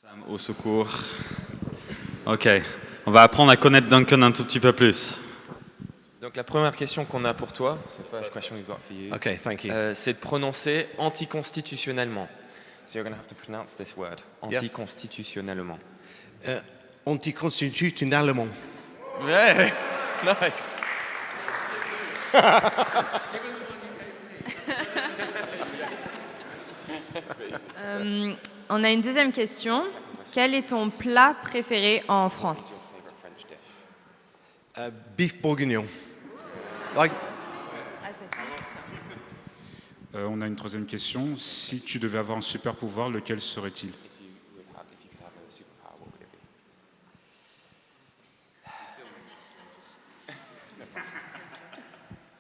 Sam, au secours. Ok, on va apprendre à connaître Duncan un tout petit peu plus. Donc la première question qu'on a pour toi, Okay, thank you. c'est de prononcer anticonstitutionnellement. So you're going to have to pronounce this word, anticonstitutionnellement. Anticonstitutionnellement. Ouais, nice. On a une deuxième question. Quel est ton plat préféré en France? Beef bourguignon. Like, On a une troisième question. Si tu devais avoir un super pouvoir, lequel serait-il?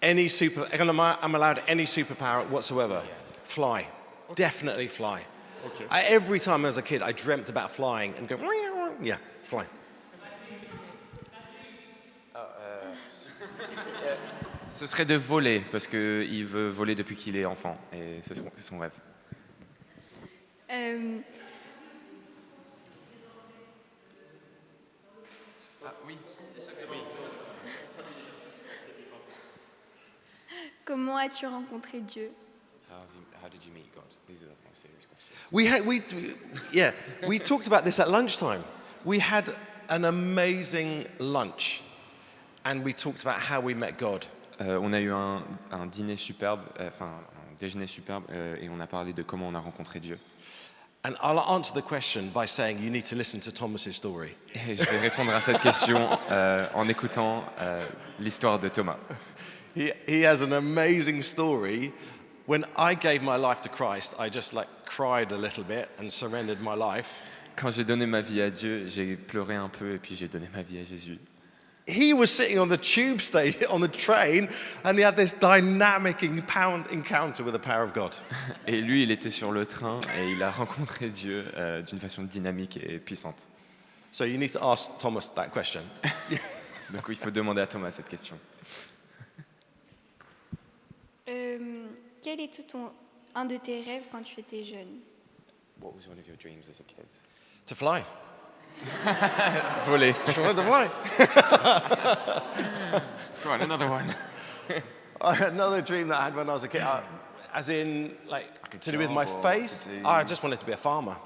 any super, I'm allowed any superpower whatsoever. Fly. Definitely fly. Okay. Every time as a kid, I dreamt about flying and go, yeah, fly. Ce serait de voler, parce qu'il veut voler depuis qu'il est enfant, et c'est son rêve. Comment as-tu rencontré Dieu? How did you meet God? These are the more serious questions. We talked about this at lunchtime. We had an amazing lunch, and we talked about how we met God. On a eu un dîner superbe, un déjeuner superbe, et on a parlé de comment on a rencontré Dieu. And I'll answer the question by saying you need to listen to Thomas's story. Et je vais répondre à cette question en écoutant l'histoire de Thomas. He has an amazing story. When I gave my life to Christ, I just cried a little bit and surrendered my life. Quand j'ai donné ma vie à Dieu, j'ai pleuré un peu et puis j'ai donné ma vie à Jésus. He was sitting on the tube station, on the train, and he had this dynamic encounter with the power of God. Et lui, il était sur le train et il a rencontré Dieu d'une façon dynamique et puissante. So you need to ask Thomas that question. Donc il faut demander à Thomas cette question. Quel est un de tes rêves quand tu étais jeune? What was one of your dreams as a kid? To fly. Voler. I wanted to fly. Go on, another one. Another dream that I had when I was a kid, as in, to do with my faith, I just wanted to be a farmer.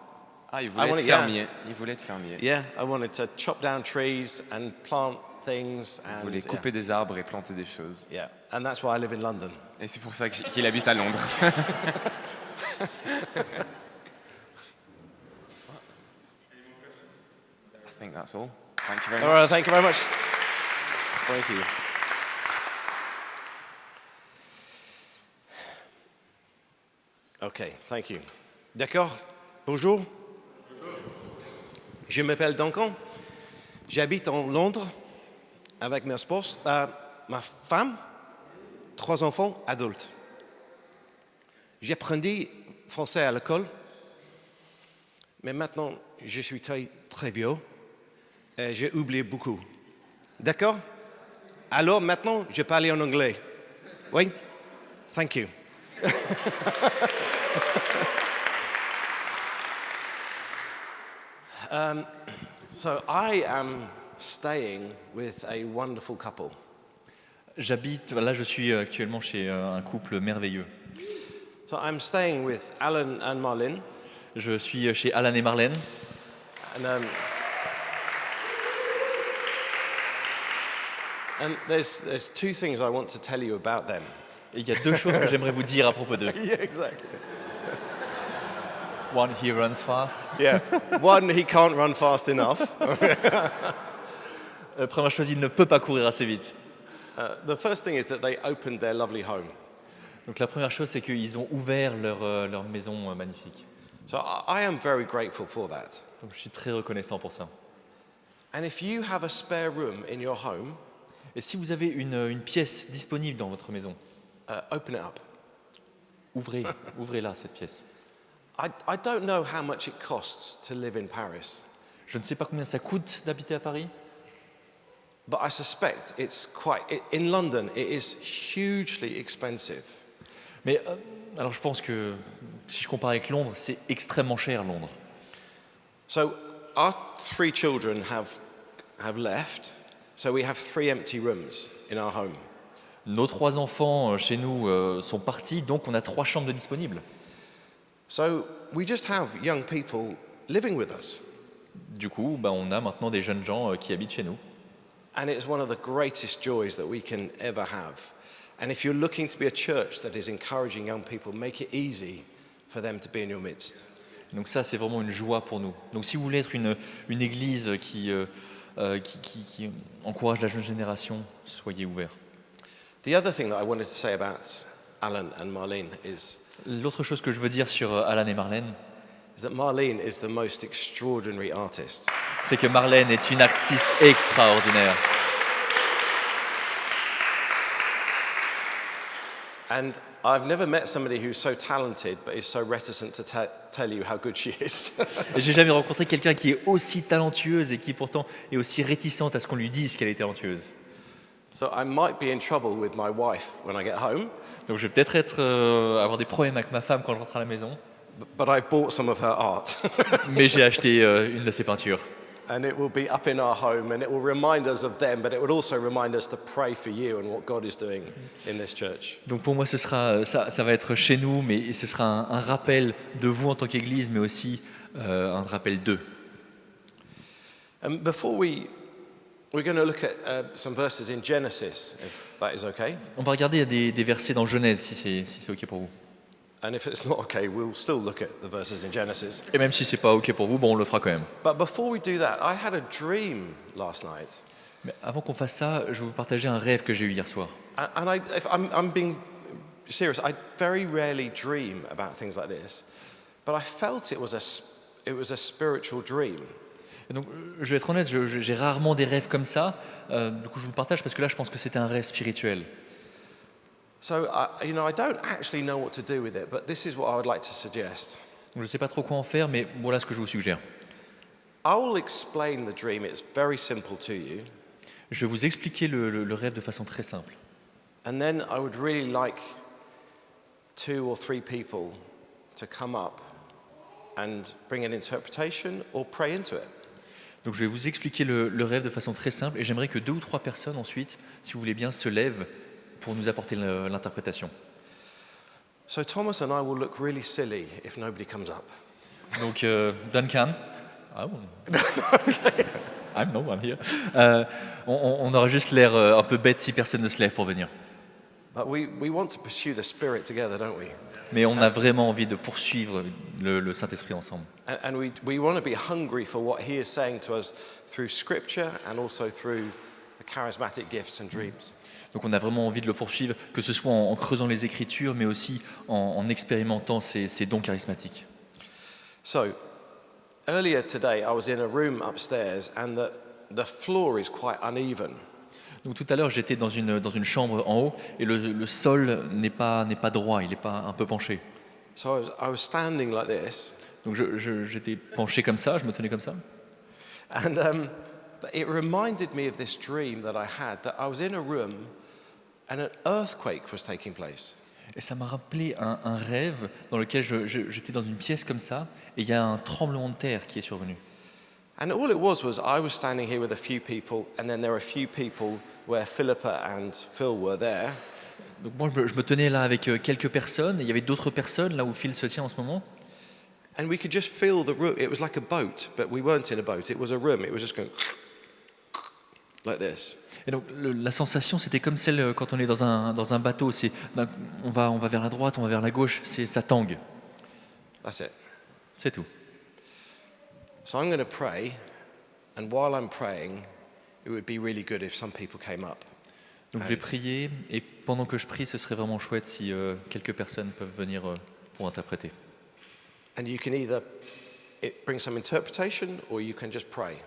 Ah, il voulait être fermier. Il voulait être fermier. Yeah, I wanted to chop down trees and plant things. Il voulait couper des arbres et planter des choses. Yeah, and that's why I live in London. Et c'est pour ça qu'il habite à Londres. I think that's all. Thank you very much. All right, thank you very much. Thank you. Okay, thank you. D'accord? Bonjour. Je m'appelle Duncan. J'habite en Londres avec ma femme, 3 enfants adultes. J'ai appris français à l'école, mais maintenant je suis très vieux et j'ai oublié beaucoup. D'accord? Alors maintenant je parle en anglais. Oui? Thank you. So I am staying with a wonderful couple. Là je suis actuellement chez un couple merveilleux. So I'm staying with Alan and Marlene. Je suis chez Alan et Marlène. And there's 2 things I want to tell you about them. Et il y a 2 choses que j'aimerais vous dire à propos d'eux. Yeah, exactly. One, he runs fast. Yeah. One, he can't run fast enough. Première chose, il ne peut pas courir assez vite. The first thing is that they opened their lovely home. Donc la première chose, c'est qu'ils ont ouvert leur maison magnifique. So I am very grateful for that. Donc je suis très reconnaissant pour ça. And if you have a spare room in your home, Et si vous avez une pièce disponible dans votre maison, open it up. ouvrez-la cette pièce. I don't know how much it costs to live in Paris, Je ne sais pas combien ça coûte d'habiter à Paris, but I suspect in London it is hugely expensive. mais alors je pense que si je compare avec Londres, c'est extrêmement cher Londres. So our 3 children have left, so we have 3 empty rooms in our home. Nos 3 enfants chez nous sont partis, donc on a 3 chambres de disponibles. So we just have young people living with us. Du coup, on a maintenant des jeunes gens qui habitent chez nous. And it's one of the greatest joys that we can ever have. And if you're looking to be a church that is encouraging young people, make it easy for them to be in your midst. Donc ça, c'est vraiment une joie pour nous. Donc si vous voulez être une église qui encourage la jeune génération, soyez ouverts. The other thing that I wanted to say about Alan and Marlene is L'autre chose que je veux dire sur Alan et Marlène, that Marlene is the most extraordinary artist. c'est que Marlène est une artiste extraordinaire. And I've never met somebody who's so talented but is so reticent to tell you how good she is. Et j'ai jamais rencontré quelqu'un qui est aussi talentueuse et qui pourtant est aussi réticente à ce qu'on lui dise qu'elle est talentueuse. So I might be in trouble with my wife when I get home, Donc je vais peut-être avoir des problèmes avec ma femme quand je rentre à la maison, but I've bought some of her art. mais j'ai acheté une de ses peintures. And it will be up in our home and it will remind us of them, but it will also remind us to pray for you and what God is doing in this church. Donc pour moi, ça va être chez nous, mais ce sera un rappel de vous en tant qu'Église, mais aussi un rappel d'eux. Before we're going to look at some verses in Genesis, if that is okay. On va regarder des versets dans Genèse, si c'est OK pour vous. And if it's not okay, we'll still look at the verses in Genesis. Et même si c'est pas OK pour vous, on le fera quand même. But before we do that, I had a dream last night. Mais avant qu'on fasse ça, je vais vous partager un rêve que j'ai eu hier soir. And if I'm being serious, I very rarely dream about things like this. But I felt it was a spiritual dream. Et donc, je vais être honnête, j'ai rarement des rêves comme ça. Du coup, je vous le partage parce que là, je pense que c'était un rêve spirituel. So, I don't actually know what to do with it, but this is what I would like to suggest. Donc, je ne sais pas trop quoi en faire, mais voilà ce que je vous suggère. I will explain the dream. It's very simple to you. Je vais vous expliquer le rêve de façon très simple. And then I would really like 2 or 3 people to come up and bring an interpretation or pray into it. Donc je vais vous expliquer le rêve de façon très simple et j'aimerais que 2 ou 3 personnes ensuite, si vous voulez bien, se lèvent pour nous apporter l'interprétation. So Thomas and I will look really silly if nobody comes up. Donc Duncan, I'm here. On aura juste l'air un peu bête si personne ne se lève pour venir. But we want to pursue the Spirit together, don't we? Mais on a vraiment envie de poursuivre le Saint-Esprit ensemble. And we want to be hungry for what He is saying to us through Scripture and also through the charismatic gifts and dreams. Donc on a vraiment envie de le poursuivre, que ce soit en creusant les Écritures, mais aussi en expérimentant ces dons charismatiques. So, earlier today I was in a room upstairs and the floor is quite uneven. Donc tout à l'heure, j'étais dans une chambre en haut et le sol n'est pas droit, il est pas un peu penché. So I was standing like this. Donc j'étais penché comme ça, je me tenais comme ça. And it reminded me of this dream that I had, that I was in a room and an earthquake was taking place. Et ça m'a rappelé un rêve dans lequel j'étais dans une pièce comme ça et il y a un tremblement de terre qui est survenu. And all it was I was standing here with a few people, and then there were a few people where Philippa and Phil were there. Donc moi, je me tenais là avec quelques personnes, et il y avait d'autres personnes là où Phil se tient en ce moment. And we could just feel the room. It was like a boat, but we weren't in a boat. It was a room. It was just going like this. Et donc la sensation, c'était comme celle quand on est dans un bateau. On va vers la droite, on va vers la gauche, ça tangue. That's it. C'est tout. So I'm going to pray, and while I'm praying, it would be really good if some people came up. Donc je vais prier, et pendant que je prie, ce serait vraiment chouette si quelques personnes peuvent venir pour interpréter. And you can either bring some interpretation, or you can just pray.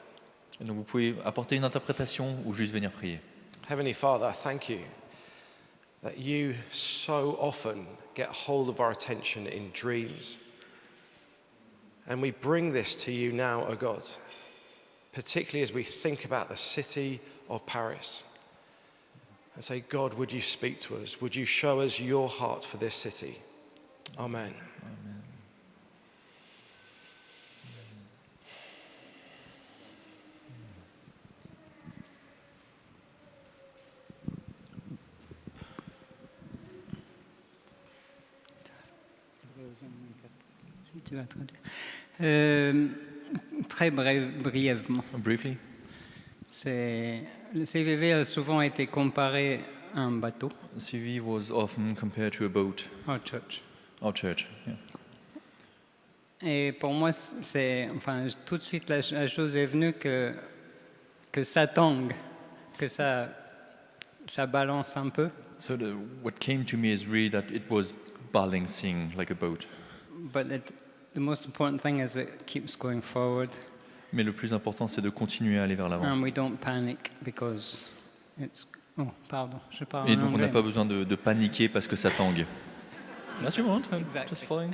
Et donc vous pouvez apporter une interprétation ou juste venir prier. Heavenly Father, I thank you that you so often get hold of our attention in dreams. And we bring this to you now, O God, particularly as we think about the city of Paris. And say, God, would you speak to us? Would you show us your heart for this city? Amen. si tu vas traduire. Très brièvement. Briefly. Le CVV a souvent été comparé à un bateau, CV was often compared to a boat, au church. our church. Yeah. Et pour moi, tout de suite, la chose est venue que ça tangue, que ça balance un peu. So what came to me is really that it was balancing like a boat. But the most important thing is it keeps going forward, Mais le plus important, c'est de continuer à aller vers l'avant. and we don't panic because it's. Oh, pardon, je parle Et en donc, on anglais. n'a pas besoin de paniquer parce que ça tangue. Yes, you want. Exactly. Just following.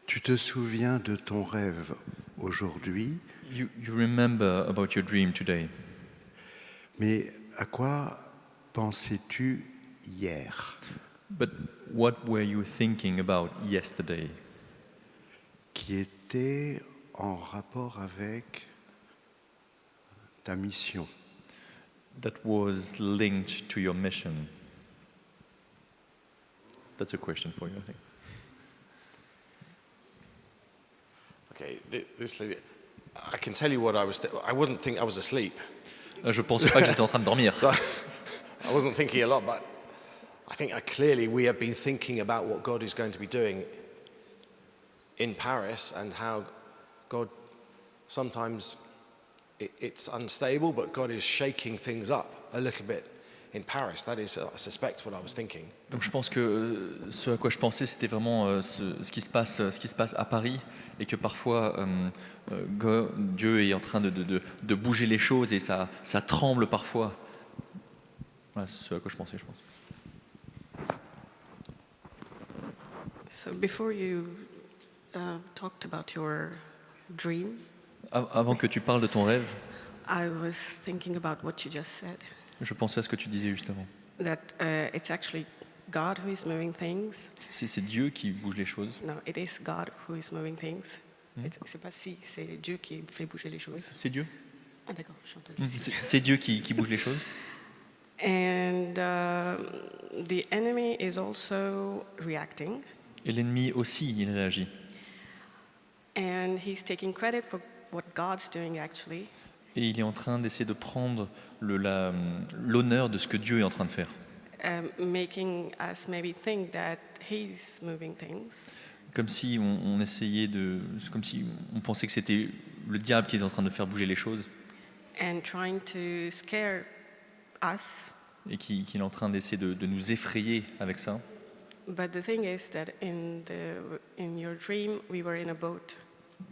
Tu te souviens de ton rêve aujourd'hui, You remember about your dream today, mais à quoi pensais-tu hier, but what were you thinking about yesterday qui était en rapport avec ta mission? that was linked to your mission? That's a question for you, I think. Okay, this lady, I can tell you what I was. I wouldn't think I was asleep. Je pensais pas que j'étais en train de dormir. So I wasn't thinking a lot, but I think clearly we have been thinking about what God is going to be doing in Paris and how God sometimes it's unstable, but God is shaking things up a little bit in Paris. That is, I suspect, what I was thinking. Donc je pense que ce à quoi je pensais, c'était vraiment ce qui se passe à Paris, et que parfois Dieu est en train de bouger les choses et ça tremble parfois. Voilà, c'est ce à quoi je pensais, je pense. So before you talked about your dream, Avant que tu parles de ton rêve, I was thinking about what you just said, je pensais à ce que tu disais juste avant. that it's actually God who is moving things. C'est Dieu qui bouge les choses. No, it is God who is moving things. C'est pas si, c'est Dieu qui fait bouger les choses. C'est Dieu. Ah d'accord, j'ai entendu si. C'est Dieu qui bouge les choses. And the enemy is also reacting, Et l'ennemi aussi, il réagit. and he's taking credit for what God's doing actually. Et il est en train d'essayer de prendre l'honneur de ce que Dieu est en train de faire. Making us maybe think that he's moving things. Comme si on essayait comme si on pensait que c'était le diable qui était en train de faire bouger les choses, And trying to scare us. et qu'il est en train d'essayer de nous effrayer avec ça. But the thing is that in your dream we were in a boat,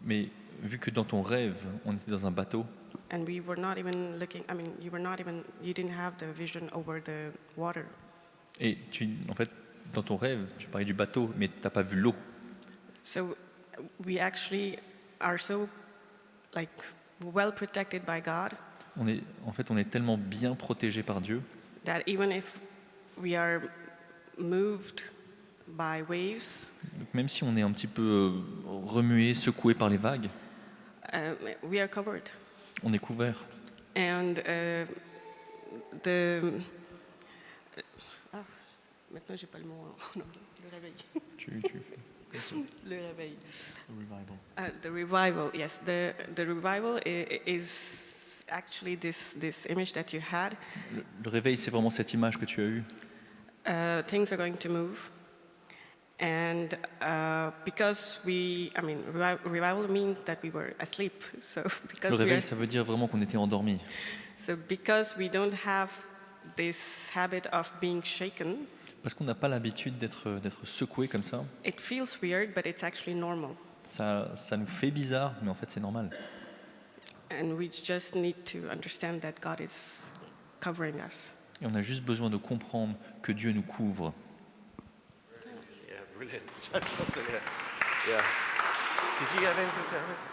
Mais vu que dans ton rêve, on était dans un bateau, and we were not even looking. I mean, you didn't have the vision over the water. et en fait, dans ton rêve, tu parlais du bateau, mais tu n'as pas vu l'eau. So we actually are so like well protected by God On est tellement bien protégé par Dieu that even if we are moved by waves, Donc même si on est un petit peu remué, secoué par les vagues, we are covered. on est couvert. And maintenant j'ai pas le mot. Non, le réveil. Le réveil. The revival, yes. The revival is actually this image that you had. Le réveil, c'est vraiment cette image que tu as eue. Things are going to move. And because revival means that we were asleep. So because Le réveil, ça veut dire vraiment qu'on était endormi. So because we don't have this habit of being shaken, Parce qu'on n'a pas l'habitude d'être secoué comme ça. it feels weird, but it's actually normal. Ça nous fait bizarre, mais en fait c'est normal. And we just need to understand that God is covering us. Et on a juste besoin de comprendre que Dieu nous couvre. Yeah, brilliant. Fantastic. Yeah. Did you have anything to add?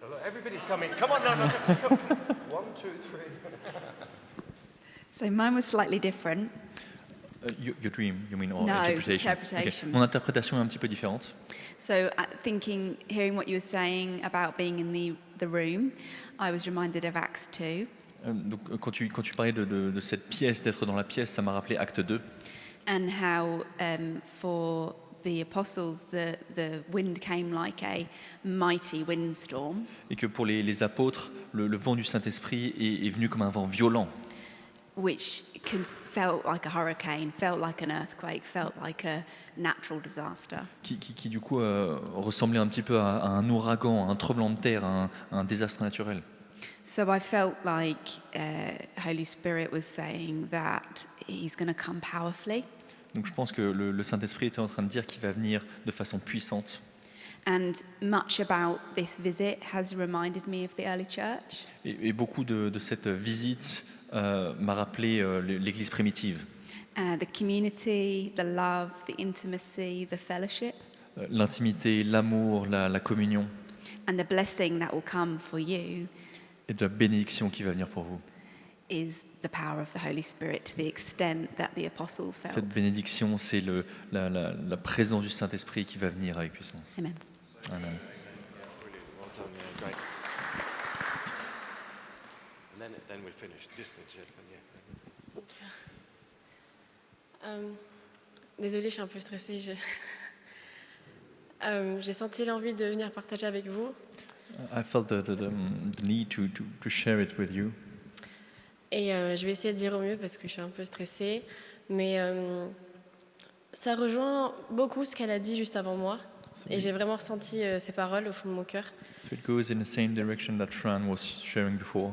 Oh, look, everybody's coming. Come on, no. Come. 1, 2, 3. So mine was slightly different. Your dream, you mean, or No, interpretation? interpretation. Ok. Mon interprétation est un petit peu différente. So, hearing what you were saying about being in the room, I was reminded of Acts 2. Donc, quand tu parlais de cette pièce, d'être dans la pièce, ça m'a rappelé Acte 2. And how for the apostles, the wind came like a mighty windstorm. Et que pour les apôtres, le vent du Saint-Esprit est venu comme un vent violent. Which felt like a hurricane, felt like an earthquake, felt like a natural disaster. Qui du coup ressemblait un petit peu à un ouragan, à un tremblement de terre, à un désastre naturel. So I felt like Holy Spirit was saying that he's going to come powerfully. Donc je pense que le Saint-Esprit était en train de dire qu'il va venir de façon puissante. And much about this visit has reminded me of the early church. Et beaucoup de cette visite m'a rappelé l'Église primitive. The community, the love, the intimacy, the fellowship. L'intimité, l'amour, la communion. And the blessing that will come for you Et de la bénédiction qui va venir pour vous. is the power of the Holy Spirit to the extent that the apostles felt. Cette bénédiction, c'est la présence du Saint-Esprit qui va venir avec puissance. Amen. Amen. Well done, yeah, great. And then we'll finish. This next gentleman, yeah. Désolée, je suis un peu stressée. J'ai senti l'envie de venir partager avec vous. I felt the need to share it with you. Et je vais essayer de dire au mieux parce que je suis un peu stressée. Mais ça rejoint beaucoup ce qu'elle a dit juste avant moi. Et j'ai vraiment ressenti ces paroles au fond de mon cœur. So it goes in the same direction that Fran was sharing before.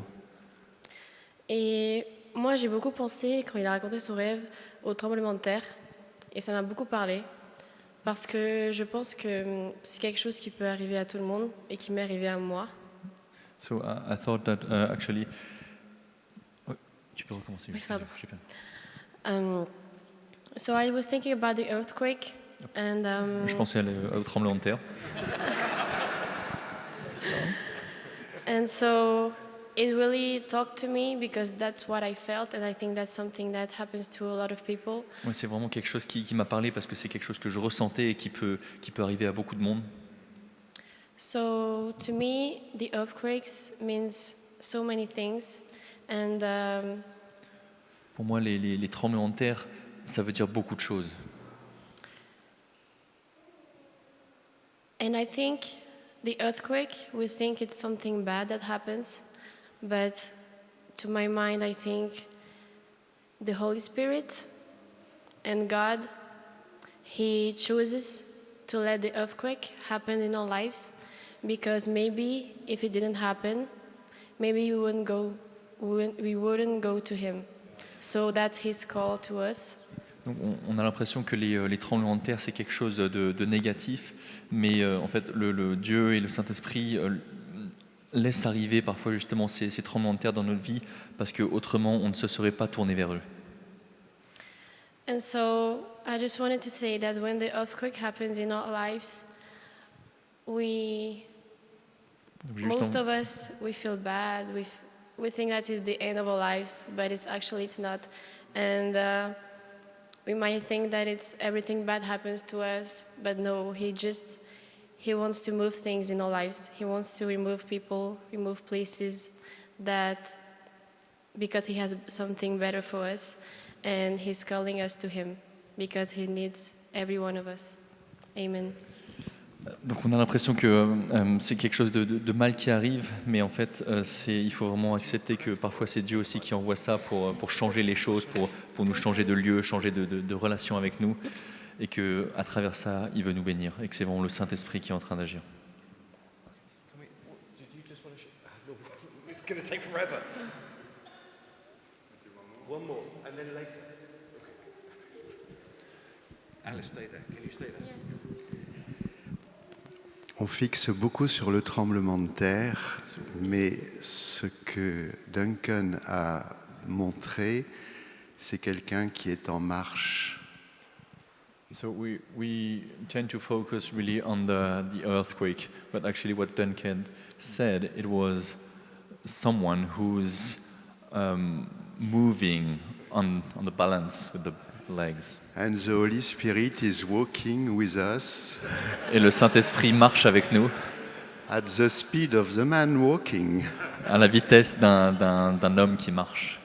Et moi, j'ai beaucoup pensé, quand il a raconté son rêve, au tremblement de terre. Et ça m'a beaucoup parlé. Parce que je pense que c'est quelque chose qui peut arriver à tout le monde et qui m'est arrivé à moi. So I thought that actually... Oh, tu peux recommencer. Oui, pardon. So I was thinking about the earthquake. And, Je pensais au tremblement de terre. And so it really talked to me because that's what I felt, and I think that's something that happens to a lot of people. Ouais, c'est vraiment quelque chose qui m'a parlé parce que c'est quelque chose que je ressentais et qui peut arriver à beaucoup de monde. So to me, the earthquakes means so many things, and Pour moi, les tremblements de terre, ça veut dire beaucoup de choses. and I think the earthquake, we think it's something bad that happens, but to my mind, I think the Holy Spirit and God, He chooses to let the earthquake happen in our lives, because maybe if it didn't happen, maybe we wouldn't go to Him. So that's His call to us. Donc on a l'impression que les tremblements de terre, c'est quelque chose de négatif, mais en fait, le Dieu et le Saint-Esprit laissent arriver parfois justement ces tremblements de terre dans notre vie, parce qu'autrement, on ne se serait pas tourné vers eux. And so I just wanted to say that when the earthquake happens in our lives, most of us, we feel bad. We think that is the end of our lives, but it's not. And we might think that everything bad happens to us, but no, He wants to move things in our lives. He wants to remove people, remove places because He has something better for us, and He's calling us to Him because He needs every one of us. Amen. Donc on a l'impression que c'est quelque chose de mal qui arrive, mais en fait il faut vraiment accepter que parfois c'est Dieu aussi qui envoie ça pour changer les choses, pour nous changer de lieu, changer de relation avec nous, et qu'à travers ça il veut nous bénir, et que c'est vraiment le Saint-Esprit qui est en train d'agir. It's going to take forever. One more, and then later. Alice, stay there. Can you stay there? Yes. On fixe beaucoup sur le tremblement de terre, mais ce que Duncan a montré, c'est quelqu'un qui est en marche. So we tend to focus really on the earthquake, but actually what Duncan said, it was someone who's moving on the balance with legs. And the Holy Spirit is walking with us Et le Saint-Esprit marche avec nous at the speed of the man walking. à la vitesse d'un homme qui marche.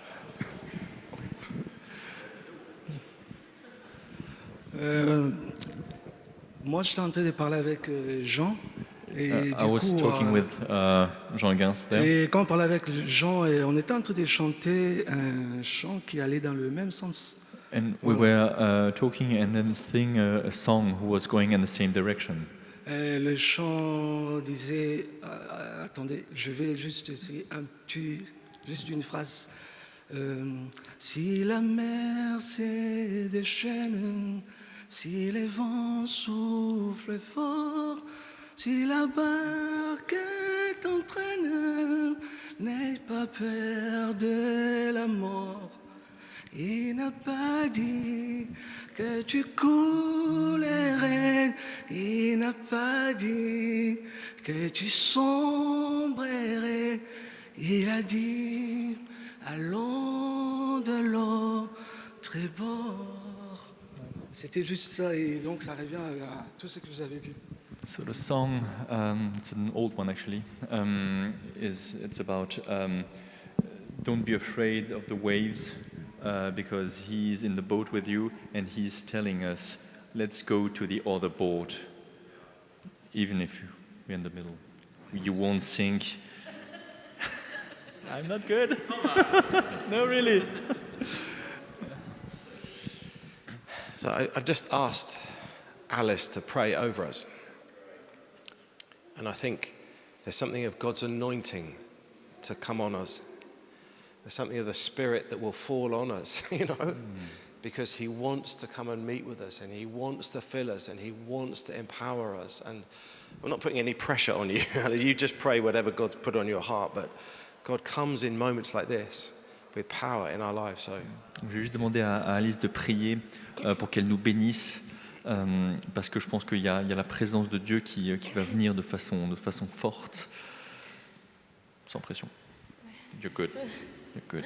Moi, j'étais en train de parler avec Jean. Et I was talking with Jean Guins there. Et quand on parlait avec Jean, on était en train de chanter un chant qui allait dans le même sens. And we were talking and then sing a song who was going in the same direction. Le chant disait, attendez, je vais juste essayer juste une phrase. Si la mer se déchaîne, si les vents soufflent fort, si la barque t'entraîne, n'aie pas peur de la mort. Il n'a pas dit que tu coulerais, il n'a pas dit que tu sombrerais, il a dit allons de l'autre bord. C'était juste ça et donc ça revient à tout ce que vous avez dit. So the song, it's an old one actually, it's about don't be afraid of the waves because he's in the boat with you and he's telling us, let's go to the other boat. Even if we're in the middle, you won't sink. I'm not good. No, really. So I've just asked Alice to pray over us. And I think there's something of God's anointing to come on us. There's something of the Spirit that will fall on us, because He wants to come and meet with us and He wants to fill us and He wants to empower us. And I'm not putting any pressure on you. You just pray whatever God's put on your heart. But God comes in moments like this with power in our lives. So. Je vais juste demander à Alice de prier pour qu'elle nous bénisse. Parce que je pense qu'il y a la présence de Dieu qui va venir de façon forte, sans pression. You're good. You're good.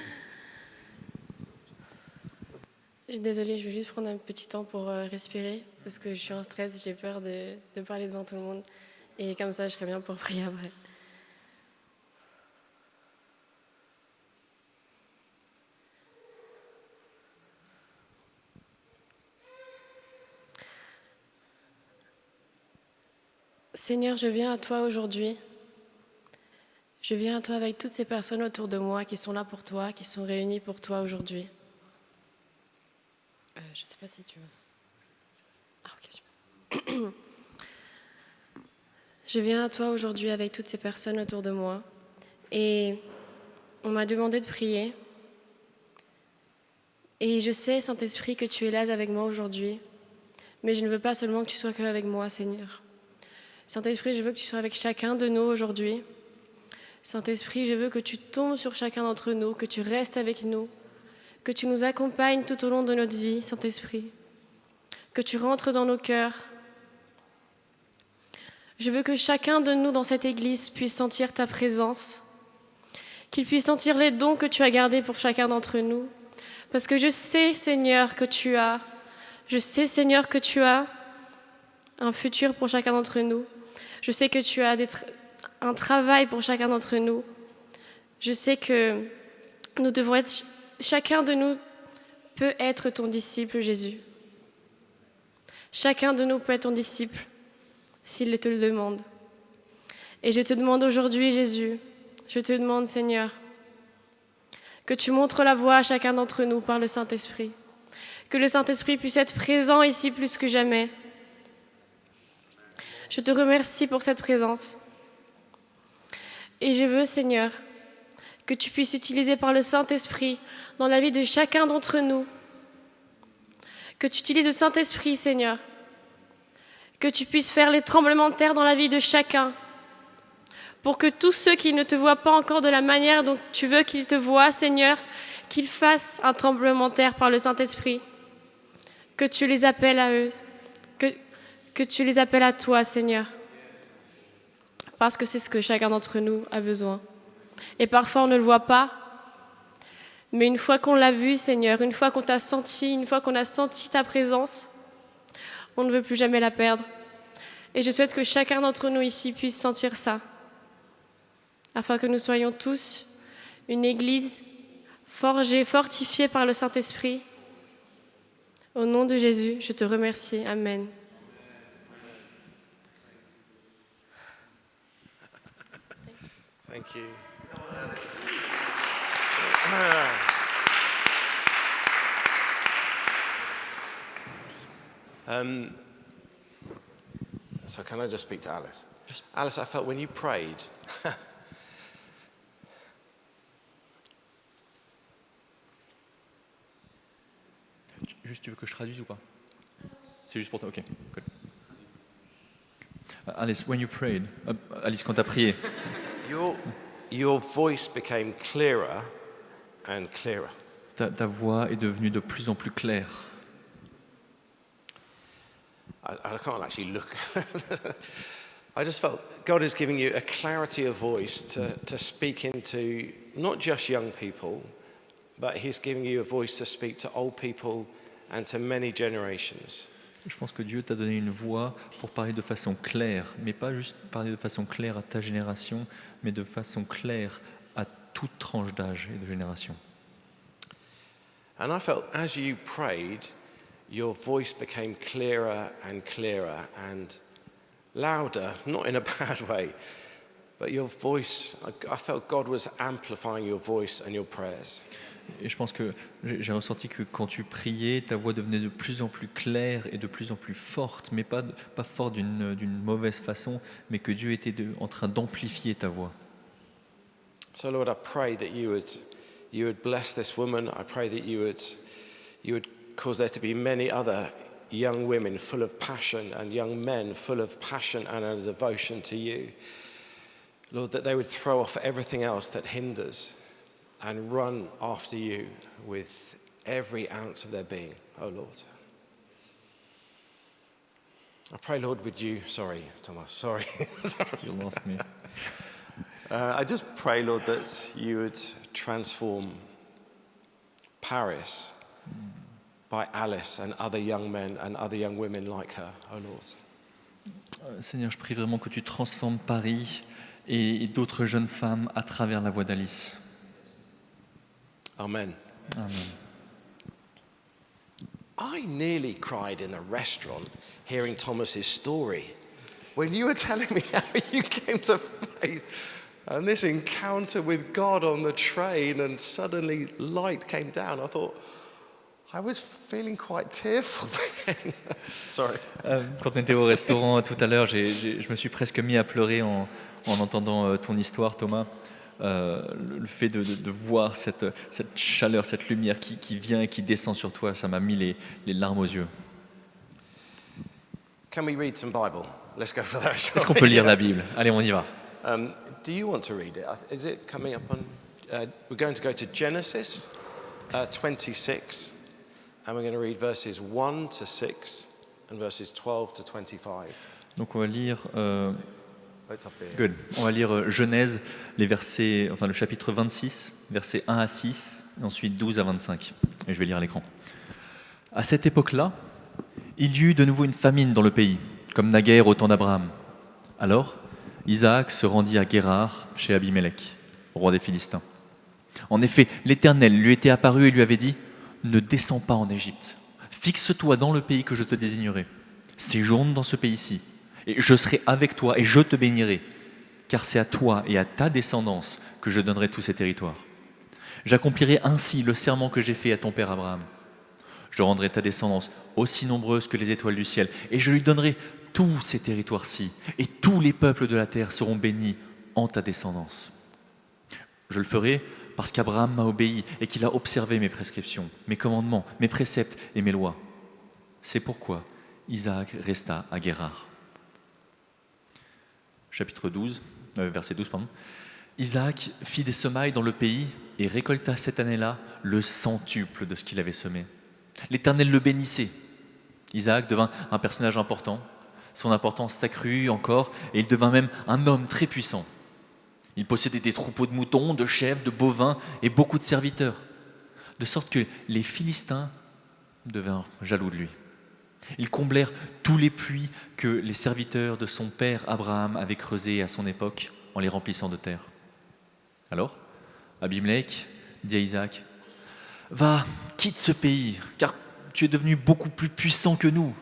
Désolée, je vais juste prendre un petit temps pour respirer, parce que je suis en stress, j'ai peur de parler devant tout le monde. Et comme ça, je serai bien pour prier après. Seigneur, je viens à toi aujourd'hui. Je viens à toi avec toutes ces personnes autour de moi qui sont là pour toi, qui sont réunies pour toi aujourd'hui. Je ne sais pas si tu veux. Ah, ok, super. Je viens à toi aujourd'hui avec toutes ces personnes autour de moi. Et on m'a demandé de prier. Et je sais, Saint-Esprit, que tu es là avec moi aujourd'hui. Mais je ne veux pas seulement que tu sois qu'avec moi, Seigneur. Saint-Esprit, je veux que tu sois avec chacun de nous aujourd'hui. Saint-Esprit, je veux que tu tombes sur chacun d'entre nous, que tu restes avec nous, que tu nous accompagnes tout au long de notre vie, Saint-Esprit, que tu rentres dans nos cœurs. Je veux que chacun de nous dans cette église puisse sentir ta présence, qu'il puisse sentir les dons que tu as gardés pour chacun d'entre nous. Parce que je sais, Seigneur, que tu as un futur pour chacun d'entre nous. Je sais que tu as un travail pour chacun d'entre nous. Je sais que nous devons être, chacun de nous peut être ton disciple, Jésus. Chacun de nous peut être ton disciple, s'il te le demande. Et je te demande aujourd'hui, Jésus, je te demande, Seigneur, que tu montres la voie à chacun d'entre nous par le Saint-Esprit. Que le Saint-Esprit puisse être présent ici plus que jamais. Je te remercie pour cette présence. Et je veux, Seigneur, que tu puisses utiliser par le Saint-Esprit dans la vie de chacun d'entre nous. Que tu utilises le Saint-Esprit, Seigneur. Que tu puisses faire les tremblements de terre dans la vie de chacun. Pour que tous ceux qui ne te voient pas encore de la manière dont tu veux qu'ils te voient, Seigneur, qu'ils fassent un tremblement de terre par le Saint-Esprit. Que tu les appelles à eux. Que tu les appelles à toi, Seigneur. Parce que c'est ce que chacun d'entre nous a besoin. Et parfois, on ne le voit pas. Mais une fois qu'on l'a vu, Seigneur, une fois qu'on t'a senti, une fois qu'on a senti ta présence, on ne veut plus jamais la perdre. Et je souhaite que chacun d'entre nous ici puisse sentir ça, afin que nous soyons tous une église forgée, fortifiée par le Saint-Esprit. Au nom de Jésus, je te remercie. Amen. Thank you. So can I just speak to Alice? Alice, I felt when you prayed, Juste, tu veux que je traduise ou pas? C'est juste pour toi, ok. Good. Alice, when you prayed, Alice, quand tu as prié, your voice became clearer and clearer. ta voix est devenue de plus en plus claire. I can't actually look. I just felt God is giving you a clarity of voice to speak into not just young people, but He's giving you a voice to speak to old people and to many generations. Je pense que Dieu t'a donné une voix pour parler de façon claire, mais pas juste parler de façon claire à ta génération, mais de façon claire à toute tranche d'âge et de génération. And I felt as you prayed, your voice became clearer and louder, not in a bad way, but your voice, I felt God was amplifying your voice and your prayers. Et je pense que j'ai ressenti que quand tu priais, ta voix devenait de plus en plus claire et de plus en plus forte, mais pas forte d'une mauvaise façon, mais que Dieu était en train d'amplifier ta voix. So Lord, I pray that you would bless this woman. I pray that you would cause there to be many other young women full of passion and young men full of passion and a devotion to you. Lord, that they would throw off everything else that hinders and run after you with every ounce of their being, oh Lord. I pray, Lord, would you, sorry, Thomas, sorry. You lost me. I just pray, Lord, that you would transform Paris by Alice and other young men and other young women like her, oh Lord. Seigneur, je prie vraiment que tu transformes Paris et d'autres jeunes femmes à travers la voix d'Alice. Amen. Amen. I nearly cried in a restaurant hearing Thomas's story. When you were telling me how you came to faith and this encounter with God on the train and suddenly light came down, I thought, I was feeling quite tearful then. Sorry. Quand on était au restaurant tout à l'heure, je me suis presque mis à pleurer en entendant ton histoire, Thomas. Le fait de voir cette chaleur, cette lumière qui vient et qui descend sur toi, ça m'a mis les larmes aux yeux. Can we read some Bible? Let's go for that. Est-ce qu'on peut lire la Bible? Allez, on y va. Do you want to read it? Is it coming up on... we're going to go to Genesis 26, and we're going to read verses 1 to 6 and verses 12 to 25. Donc on va lire... Good. On va lire Genèse, le chapitre 26, versets 1 à 6, et ensuite 12 à 25. Et je vais lire à l'écran. À cette époque-là, il y eut de nouveau une famine dans le pays, comme naguère au temps d'Abraham. Alors, Isaac se rendit à Guérar, chez Abimélec, roi des Philistins. En effet, l'Éternel lui était apparu et lui avait dit : « Ne descends pas en Égypte. Fixe-toi dans le pays que je te désignerai. Séjourne dans ce pays-ci. Et je serai avec toi et je te bénirai, car c'est à toi et à ta descendance que je donnerai tous ces territoires. J'accomplirai ainsi le serment que j'ai fait à ton père Abraham. Je rendrai ta descendance aussi nombreuse que les étoiles du ciel, et je lui donnerai tous ces territoires-ci, et tous les peuples de la terre seront bénis en ta descendance. Je le ferai parce qu'Abraham m'a obéi et qu'il a observé mes prescriptions, mes commandements, mes préceptes et mes lois. C'est pourquoi Isaac resta à Guérar. Chapitre 12, verset 12, pardon. Isaac fit des semailles dans le pays et récolta cette année-là le centuple de ce qu'il avait semé. L'Éternel le bénissait. Isaac devint un personnage important. Son importance s'accrut encore et il devint même un homme très puissant. Il possédait des troupeaux de moutons, de chèvres, de bovins et beaucoup de serviteurs. de sorte que les Philistins devinrent jaloux de lui. Ils comblèrent tous les puits que les serviteurs de son père Abraham avaient creusés à son époque en les remplissant de terre. Alors, Abimelech dit à Isaac, « Va, quitte ce pays, car tu es devenu beaucoup plus puissant que nous. »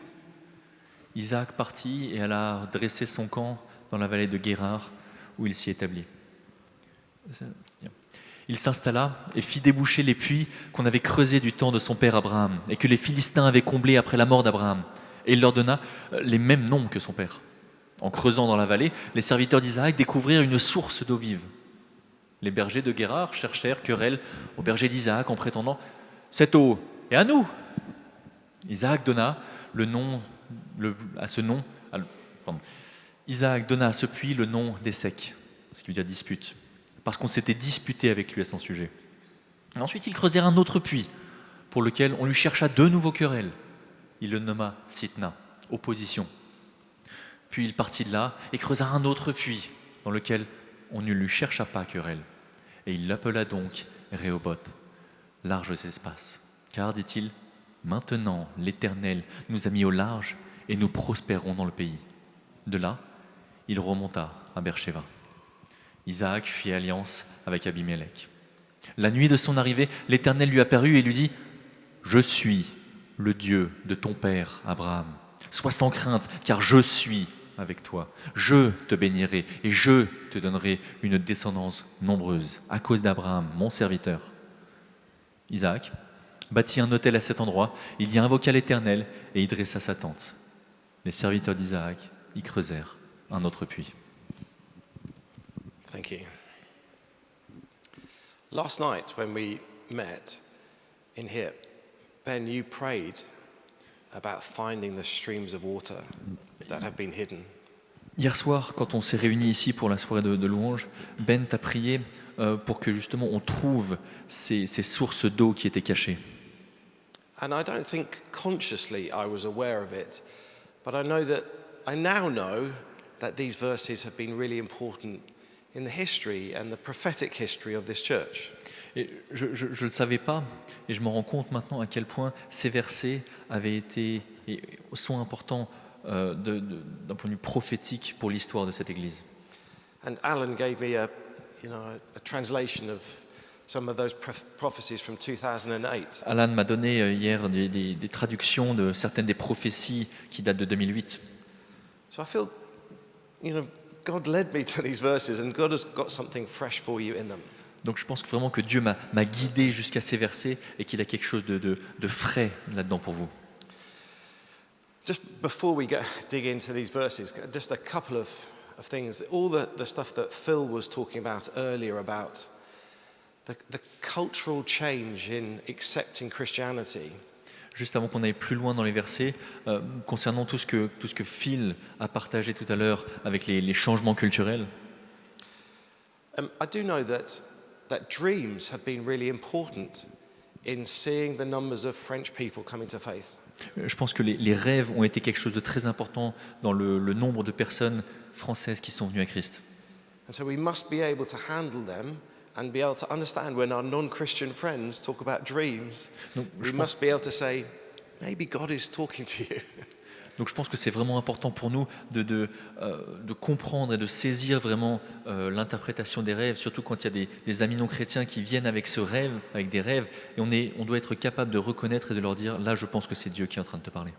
Isaac partit et alla dresser son camp dans la vallée de Guérar, où il s'y établit. Il s'installa et fit déboucher les puits qu'on avait creusés du temps de son père Abraham et que les Philistins avaient comblés après la mort d'Abraham. Et il leur donna les mêmes noms que son père. En creusant dans la vallée, les serviteurs d'Isaac découvrirent une source d'eau vive. Les bergers de Guérar cherchèrent querelle aux bergers d'Isaac en prétendant « Cette eau est à nous !» Isaac donna à ce puits le nom d'Essek, ce qui veut dire dispute, parce qu'on s'était disputé avec lui à son sujet. Et ensuite, ils creusèrent un autre puits, pour lequel on lui chercha de nouveaux querelles. Il le nomma Sitna, opposition. Puis il partit de là et creusa un autre puits, dans lequel on ne lui chercha pas querelle. Et il l'appela donc Rehoboth, larges espaces. Car, dit-il, maintenant l'Éternel nous a mis au large et nous prospérons dans le pays. De là, il remonta à Beersheba. Isaac fit alliance avec Abimelech. La nuit de son arrivée, l'Éternel lui apparut et lui dit « Je suis le Dieu de ton père Abraham. Sois sans crainte, car je suis avec toi. Je te bénirai et je te donnerai une descendance nombreuse à cause d'Abraham, mon serviteur. » Isaac bâtit un autel à cet endroit, il y invoqua l'Éternel et y dressa sa tente. Les serviteurs d'Isaac y creusèrent un autre puits. Thank you. Last night, when we met in here, Ben, you prayed about finding the streams of water that have been hidden. Hier soir, quand on s'est réunis ici pour la soirée de louange, Ben t'a prié pour que justement on trouve ces sources d'eau qui étaient cachées. And I don't think consciously I was aware of it, but I now know that these verses have been really important in the history and the prophetic history of this church. Et je ne le savais pas, et je me rends compte maintenant à quel point ces versets avaient été et sont importants d'un point de vue prophétique pour l'histoire de cette Église. And Alan gave me a translation of some of those prophecies from 2008. Alan m'a donné hier des traductions de certaines des prophéties qui datent de 2008. So I feel, God led me to these verses and God has got something fresh for you in them. Donc je pense vraiment que Dieu m'a guidé jusqu'à ces versets et qu'il a quelque chose de frais là-dedans pour vous. Just before we dig into these verses, just a couple of things. All the stuff that Phil was talking about earlier about the cultural change in accepting Christianity. Juste avant qu'on aille plus loin dans les versets, concernant tout ce que Phil a partagé tout à l'heure avec les changements culturels. I do know that dreams have been really important in seeing the numbers of French people coming to faith. Je pense que les rêves ont été quelque chose de très important dans le nombre de personnes françaises qui sont venues à Christ. And so we must be able to handle them and be able to understand when our non-Christian friends talk about dreams. We must be able to say, maybe God is talking to you. Donc je pense que c'est vraiment important pour nous de comprendre et de saisir vraiment l'interprétation des rêves, surtout quand il y a des amis non chrétiens qui viennent avec ce rêve, avec des rêves, et on doit être capable de reconnaître et de leur dire, là je pense que c'est Dieu qui est en train de te parler.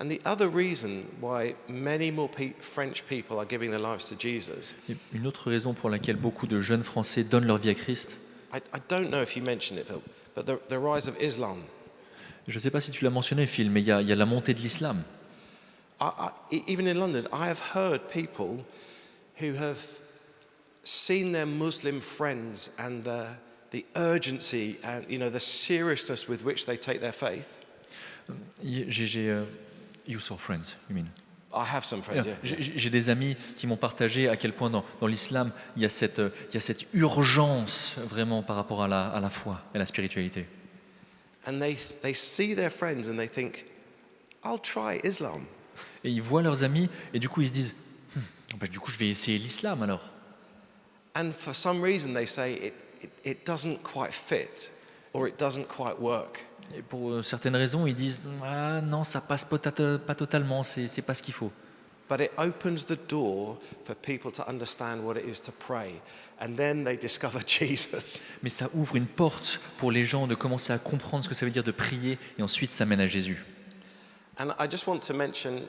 And the other reason why many more French people are giving their lives to Jesus. Et une autre raison pour laquelle beaucoup de jeunes Français donnent leur vie à Christ. I don't know if you mentioned it, Phil, but the rise of Islam. Je ne sais pas si tu l'as mentionné, Phil, mais il y a la montée de l'islam. Even in London, I have heard people who have seen their Muslim friends and the urgency and the seriousness with which they take their faith. You saw friends, you mean? I have some friends, yeah. J'ai des amis qui m'ont partagé à quel point dans l'islam il y a cette urgence vraiment par rapport à la foi et à la spiritualité. And they see their friends and they think, I'll try Islam. Et ils voient leurs amis et du coup ils se disent du coup je vais essayer l'islam alors. And for some reason they say it doesn't quite fit. or it doesn't quite work. Et pour certaines raisons, ils disent ah non, ça passe pas totalement, c'est pas ce qu'il faut. But it opens the door for people to understand what it is to pray, and then they discover Jesus. Mais ça ouvre une porte pour les gens de commencer à comprendre ce que ça veut dire de prier, et ensuite ça mène à Jésus. And I just want to mention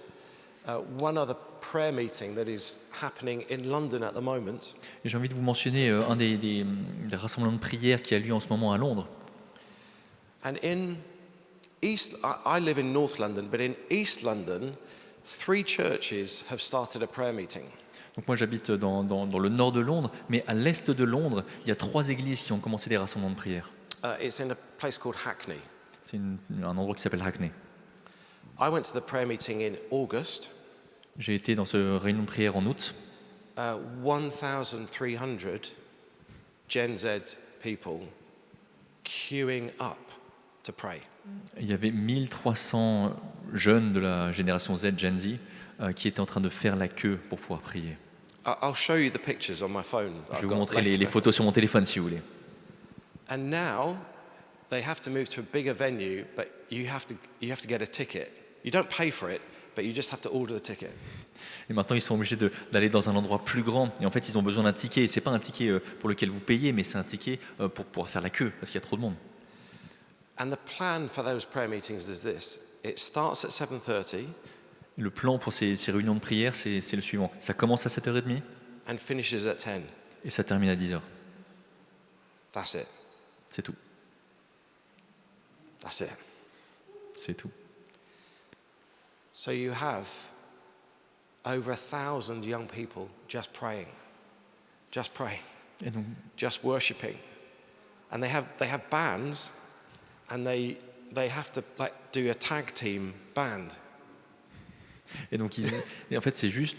one other prayer meeting that is happening in London at the moment. Et j'ai envie de vous mentionner un des rassemblements de prière qui a lieu en ce moment à Londres. And in East, I live in North London, but in East London, 3 churches have started a prayer meeting. Donc moi j'habite dans le nord de Londres, mais à l'est de Londres, il y a 3 églises qui ont commencé des rassemblements de prière. It's in a place called Hackney. C'est un endroit qui s'appelle Hackney. I went to the prayer meeting in August. J'ai été dans ce réunion de prière en août. 1,300 Gen Z people queuing up to pray. Il y avait 1300 jeunes de la génération Z, Gen Z, qui étaient en train de faire la queue pour pouvoir prier. I'll show you the pictures on my phone. Je vais vous montrer les photos sur mon téléphone si vous voulez. And now they have to move to a bigger venue, but you have to get a ticket. You don't pay for it, but you just have to order the ticket. Et maintenant, ils sont obligés d'aller dans un endroit plus grand. Et en fait, ils ont besoin d'un ticket. Et c'est pas un ticket pour lequel vous payez, mais c'est un ticket pour pouvoir faire la queue, parce qu'il y a trop de monde. And the plan for those prayer meetings is this. It starts at 7:30. Le plan pour ces réunions de prière, c'est le suivant. Ça commence à 7h30 and finishes at 10. Et ça termine à 10h. That's it. C'est tout. That's it. C'est tout. So you have over 1,000 young people just praying, Et donc, just worshiping, and they have bands, and they have to like do a tag team band. Et donc, et en fait, c'est juste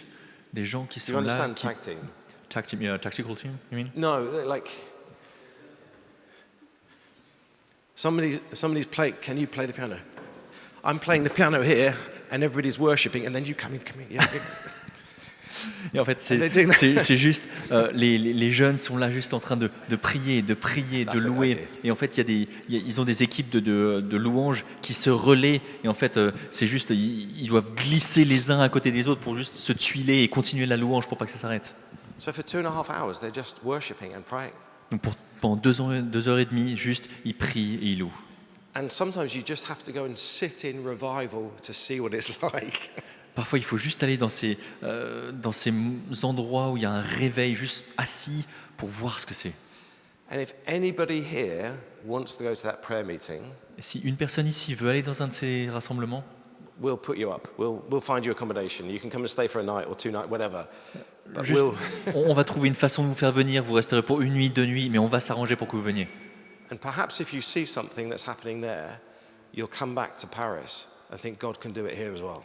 des gens qui Do sont you là. understand tag team? Tag team, yeah, tactical team, you mean? No, like somebody's playing. Can you play the piano? I'm playing the piano here, and everybody's worshiping, and then you come in. Yeah. Et en fait, c'est juste, les jeunes sont là juste en train de prier, de louer. Okay. Et en fait, ils ont des équipes de louanges qui se relaient. Et en fait, c'est juste, ils doivent glisser les uns à côté des autres pour juste se tuiler et continuer la louange pour pas que ça s'arrête. So for 2.5 hours, they're just worshiping and praying. Donc pendant 2h30, juste, ils prient et ils louent. And sometimes you just have to go and sit in revival to see what it's like. Parfois, il faut juste aller dans ces endroits où il y a un réveil, juste assis pour voir ce que c'est. And if anybody here wants to go to that prayer meeting, Et si une personne ici veut aller dans un de ces rassemblements, we'll put you up. We'll find you accommodation. You can come and stay for a night or 2 nights, whatever. But juste, on va trouver une façon de vous faire venir. Vous resterez pour 1 nuit, 2 nuits, mais on va s'arranger pour que vous veniez. And perhaps if you see something that's happening there, you'll come back to Paris and think God can do it here as well.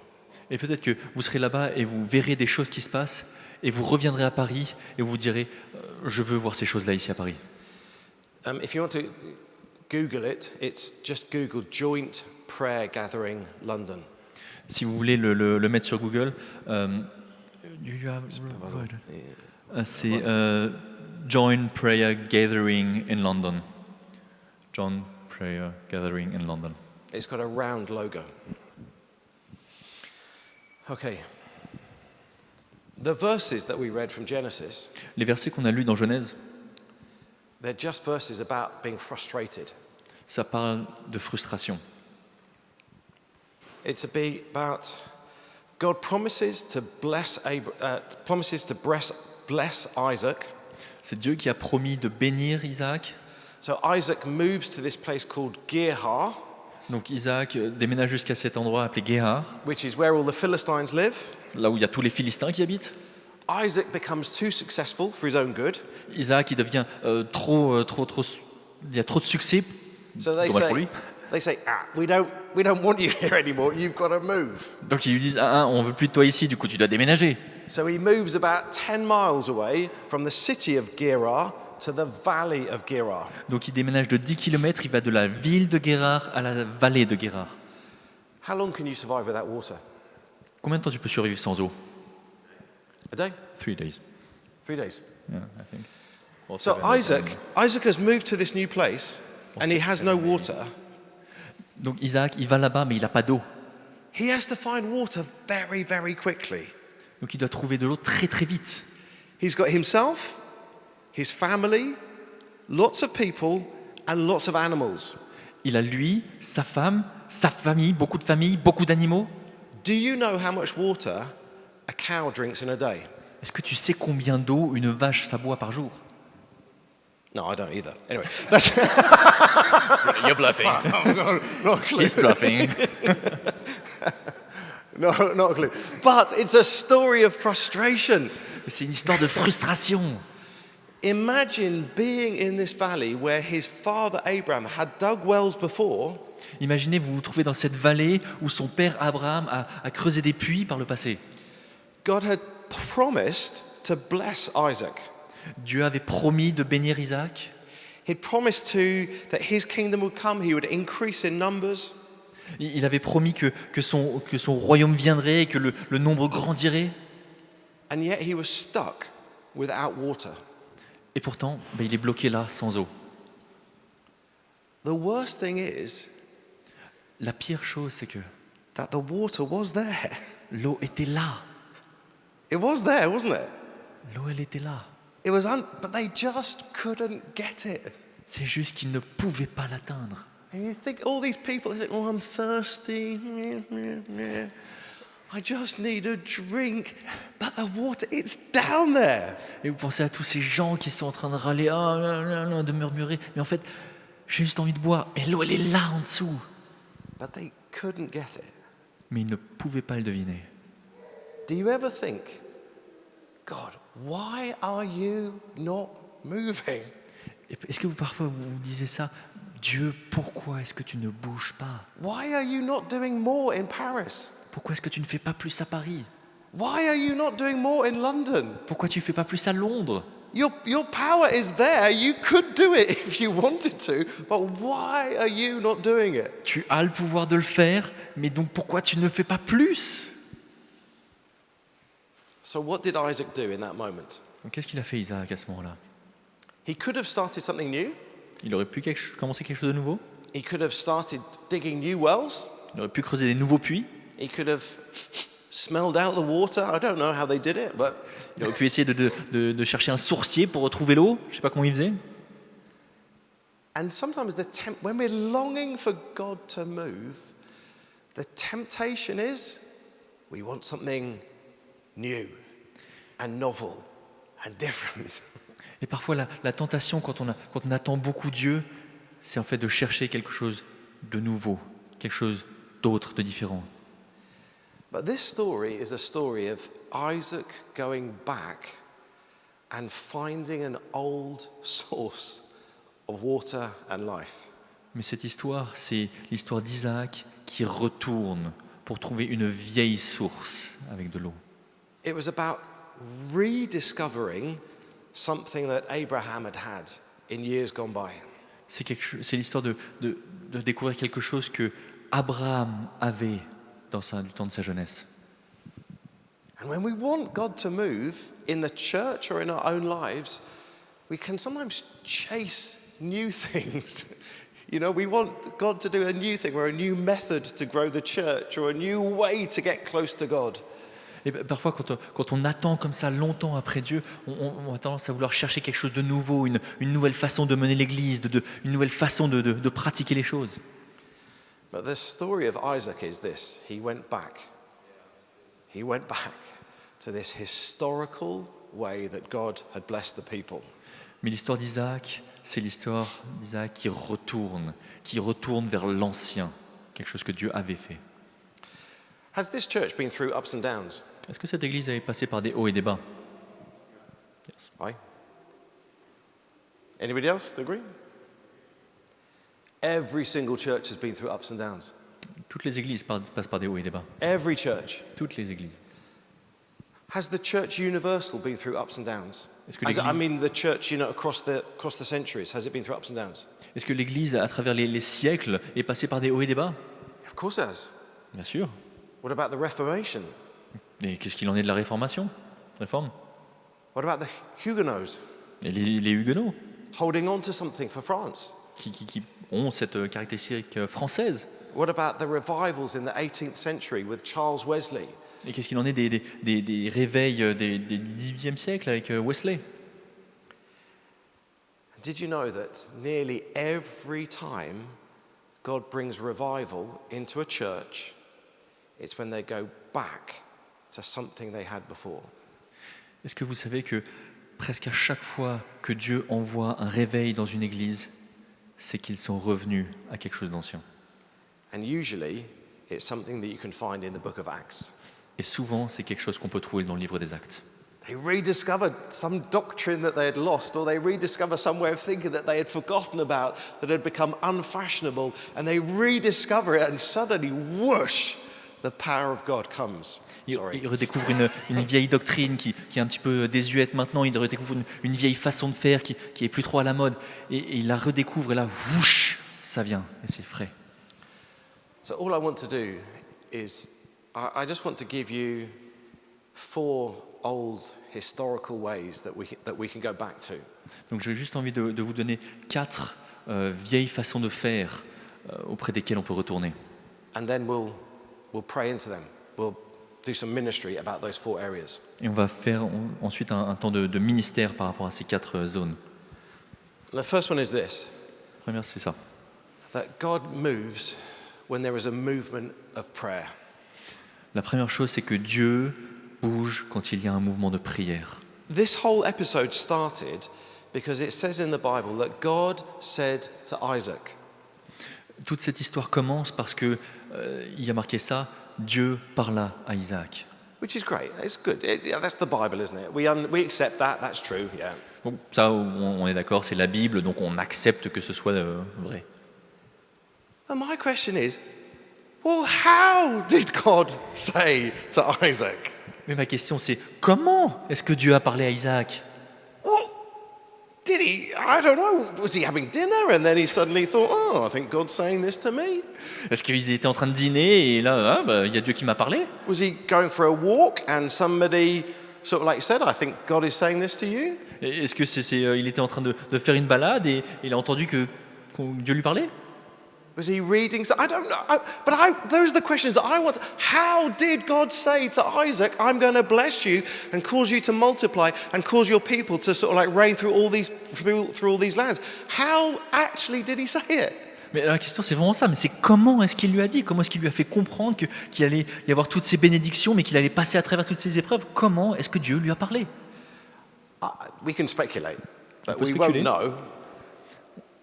Et peut-être que vous serez là-bas et vous verrez des choses qui se passent et vous reviendrez à Paris et vous direz je veux voir ces choses-là ici à Paris. If you want to Google it, it's just Google Joint Prayer Gathering London. Si vous voulez le mettre sur Google, c'est Joint Prayer Gathering in London. Joint Prayer Gathering in London. It's got a round logo. Okay. The verses that we read from Genesis, Les versets qu'on a lus dans Genèse, they're just verses about being frustrated. ça parle de frustration. It's about God promises to bless Isaac. C'est Dieu qui a promis de bénir Isaac. So Isaac moves to this place called Gerar. Donc Isaac déménage jusqu'à cet endroit appelé Guéhar, Which is where all the Philistines live. là où il y a tous les Philistins qui habitent. Isaac becomes too successful for his own good. Isaac, il devient il y a trop de succès. So they Dommage pour lui. say, we don't want you here anymore. You've got to move. Donc ils lui disent on veut plus de toi ici, du coup tu dois déménager. So he moves about 10 miles away from the city of Gerar to the valley of Gerar. Donc il déménage de 10 km, il va de la ville de Guérar à la vallée de Guérar. How long can you survive without water? Combien de temps tu peux survivre sans eau? A day? 3 days. 3 days. Yeah, I think. Or So 7 days. Isaac has moved to this new place. and he has no water, Donc Isaac, il va là-bas, mais il n'a pas d'eau. he has to find water very, very quickly. Donc il doit trouver de l'eau très très vite. He's got himself, his family, lots of people, and lots of animals. Il a lui, sa femme, sa famille, beaucoup de familles, beaucoup d'animaux. Do you know how much water a cow drinks in a day? Est-ce que tu sais combien d'eau une vache ça boit par jour? No, I don't either. Anyway, that's You're bluffing. not a clue. He's bluffing. No, not a clue. But it's a story of frustration. C'est une histoire de frustration. Imagine being in this valley where his father Abraham had dug wells before. Imaginez, vous vous trouvez dans cette vallée où son père Abraham a creusé des puits par le passé. God had promised to bless Isaac. Dieu avait promis de bénir Isaac. He'd promised that his kingdom would come, he would increase in numbers. Il avait promis que son royaume viendrait et que le nombre grandirait. And yet he was stuck without water. Et pourtant, il est bloqué là, sans eau. The worst thing is La pire chose, c'est que that the water was there. l'eau était là. It was there, wasn't it? L'eau, elle était là. It was, but they just couldn't get it. C'est juste qu'ils ne pouvaient pas l'atteindre. And you think all these people, they think, oh, I'm thirsty. I just need a drink. But the water, it's down there. Et vous pensez à tous ces gens qui sont en train de râler, de murmurer. Mais en fait, j'ai juste envie de boire. Et l'eau, elle est là en dessous. But they couldn't get it. Mais ils ne pouvaient pas le deviner. Do you ever think, God, why are you not moving? Est-ce que parfois vous vous disiez ça? Dieu, pourquoi est-ce que tu ne bouges pas? Why are you not doing more in Paris? Pourquoi est-ce que tu ne fais pas plus à Paris? Why are you not doing more in London? Pourquoi tu ne fais pas plus à Londres? Your power is there. You could do it if you wanted to, but why are you not doing it? Tu as le pouvoir de le faire, mais donc pourquoi tu ne fais pas plus? So what did Isaac do in that moment? Donc qu'est-ce qu'il a fait Isaac à ce moment-là? He could have started something new. Il aurait pu commencer quelque chose de nouveau. He could have started digging new wells. Il aurait pu creuser des nouveaux puits. He could have smelled out the water. I don't know how they did it, but il aurait pu essayer de chercher un sourcier pour retrouver l'eau. Je ne sais pas comment il faisait. And sometimes when we're longing for God to move, the temptation is we want something new and novel and different. Et parfois, la tentation, quand on attend beaucoup Dieu, c'est en fait de chercher quelque chose de nouveau, quelque chose d'autre, de différent. But this story is a story of Isaac going back and finding an old source of water and life. Mais cette histoire, c'est l'histoire d'Isaac qui retourne pour trouver une vieille source avec de l'eau. It was about rediscovering something that Abraham had in years gone by. C'est l'histoire de découvrir quelque chose que Abraham avait du temps de sa jeunesse. And when we want God to move in the church or in our own lives, we can sometimes chase new things. You know, we want God to do a new thing or a new method to grow the church or a new way to get close to God. Et parfois, quand on attend comme ça longtemps après Dieu, on a tendance à vouloir chercher quelque chose de nouveau, une nouvelle façon de mener l'Église, une nouvelle façon de pratiquer les choses. But the story of Isaac is this. He went back. He went back to this historical way that God had blessed the people. Mais l'histoire d'Isaac, c'est l'histoire d'Isaac qui retourne vers l'ancien, quelque chose que Dieu avait fait. Has this church been through ups and downs? Est-ce que cette église avait passé par des hauts et des bas? Yes. Aye. Anybody else agree? Every single church has been through ups and downs. Toutes les églises passent par des hauts et des bas. Every church. Toutes les églises. Has the church universal been through ups and downs? Est-ce que I mean the church, across the centuries, has it been through ups and downs? Est-ce que l'église, à travers les siècles, est passée par des hauts et des bas? Of course it has. Bien sûr. What about the Reformation? Et qu'est-ce qu'il en est de la Réformation? Réforme? What about the Huguenots? Et les Huguenots? Holding on to something for France. Qui ont cette caractéristique française. What about the revivals in the 18th century with Charles Wesley? Et qu'est-ce qu'il en est des réveils du XVIIIe siècle avec Wesley? Did you know that nearly every time God brings revival into a church, it's when they go back to something they had before? Est-ce que vous savez que presque à chaque fois que Dieu envoie un réveil dans une église, c'est qu'ils sont revenus à quelque chose d'ancien? And usually, it's something that you can find in the book of Acts. Et souvent, c'est quelque chose qu'on peut trouver dans le livre des Actes. They rediscovered some doctrine that they had lost, or they rediscover some way of thinking that they had forgotten about, that had become unfashionable, and they rediscover it, and suddenly, whoosh, the power of God comes. Ils redécouvrent une vieille doctrine qui est un petit peu désuète maintenant, ils redécouvrent une vieille façon de faire qui est plus trop à la mode, et ils la redécouvrent, et là, whoosh, ça vient, et c'est frais. So all I want to do is, I just want to give you 4 old historical ways that we can go back to. Donc j'ai juste envie de vous donner 4 vieilles façons de faire auprès desquelles on peut retourner. And then we'll pray into them. We'll do some ministry about those 4 areas. Et on va faire ensuite un temps de ministère par rapport à ces 4 zones. The first one is this. La première, c'est ça. That God moves when there is a movement of prayer. La première chose, c'est que Dieu bouge quand il y a un mouvement de prière. This whole episode started because it says in the Bible that God said to Isaac. Toute cette histoire commence parce que il y a marqué ça, Dieu parla à Isaac. Which is great. It's good. That's the Bible, isn't it? We accept that. That's true. Yeah. Donc ça, on est d'accord, c'est la Bible, donc on accepte que ce soit vrai. And my question is, well, how did God say to Isaac? Mais ma question, c'est comment est-ce que Dieu a parlé à Isaac? Well, did he? I don't know. Was he having dinner and then he suddenly thought, oh, I think God's saying this to me? Est-ce qu'ils étaient en train de dîner et là, il y a Dieu qui m'a parlé? Was he going for a walk and somebody sort of like said, I think God is saying this to you? Est-ce que il était en train de faire une balade et il a entendu que Dieu lui parlait? Was he reading? I don't know. Those are the questions that I want. How did God say to Isaac, I'm going to bless you and cause you to multiply and cause your people to sort of like reign through all these lands? How actually did he say it? Mais la question, c'est vraiment ça. Mais c'est comment est-ce qu'il lui a dit? Comment est-ce qu'il lui a fait comprendre qu'il allait y avoir toutes ces bénédictions, mais qu'il allait passer à travers toutes ces épreuves? Comment est-ce que Dieu lui a parlé? We can speculate, but On peut we spéculer. won't know.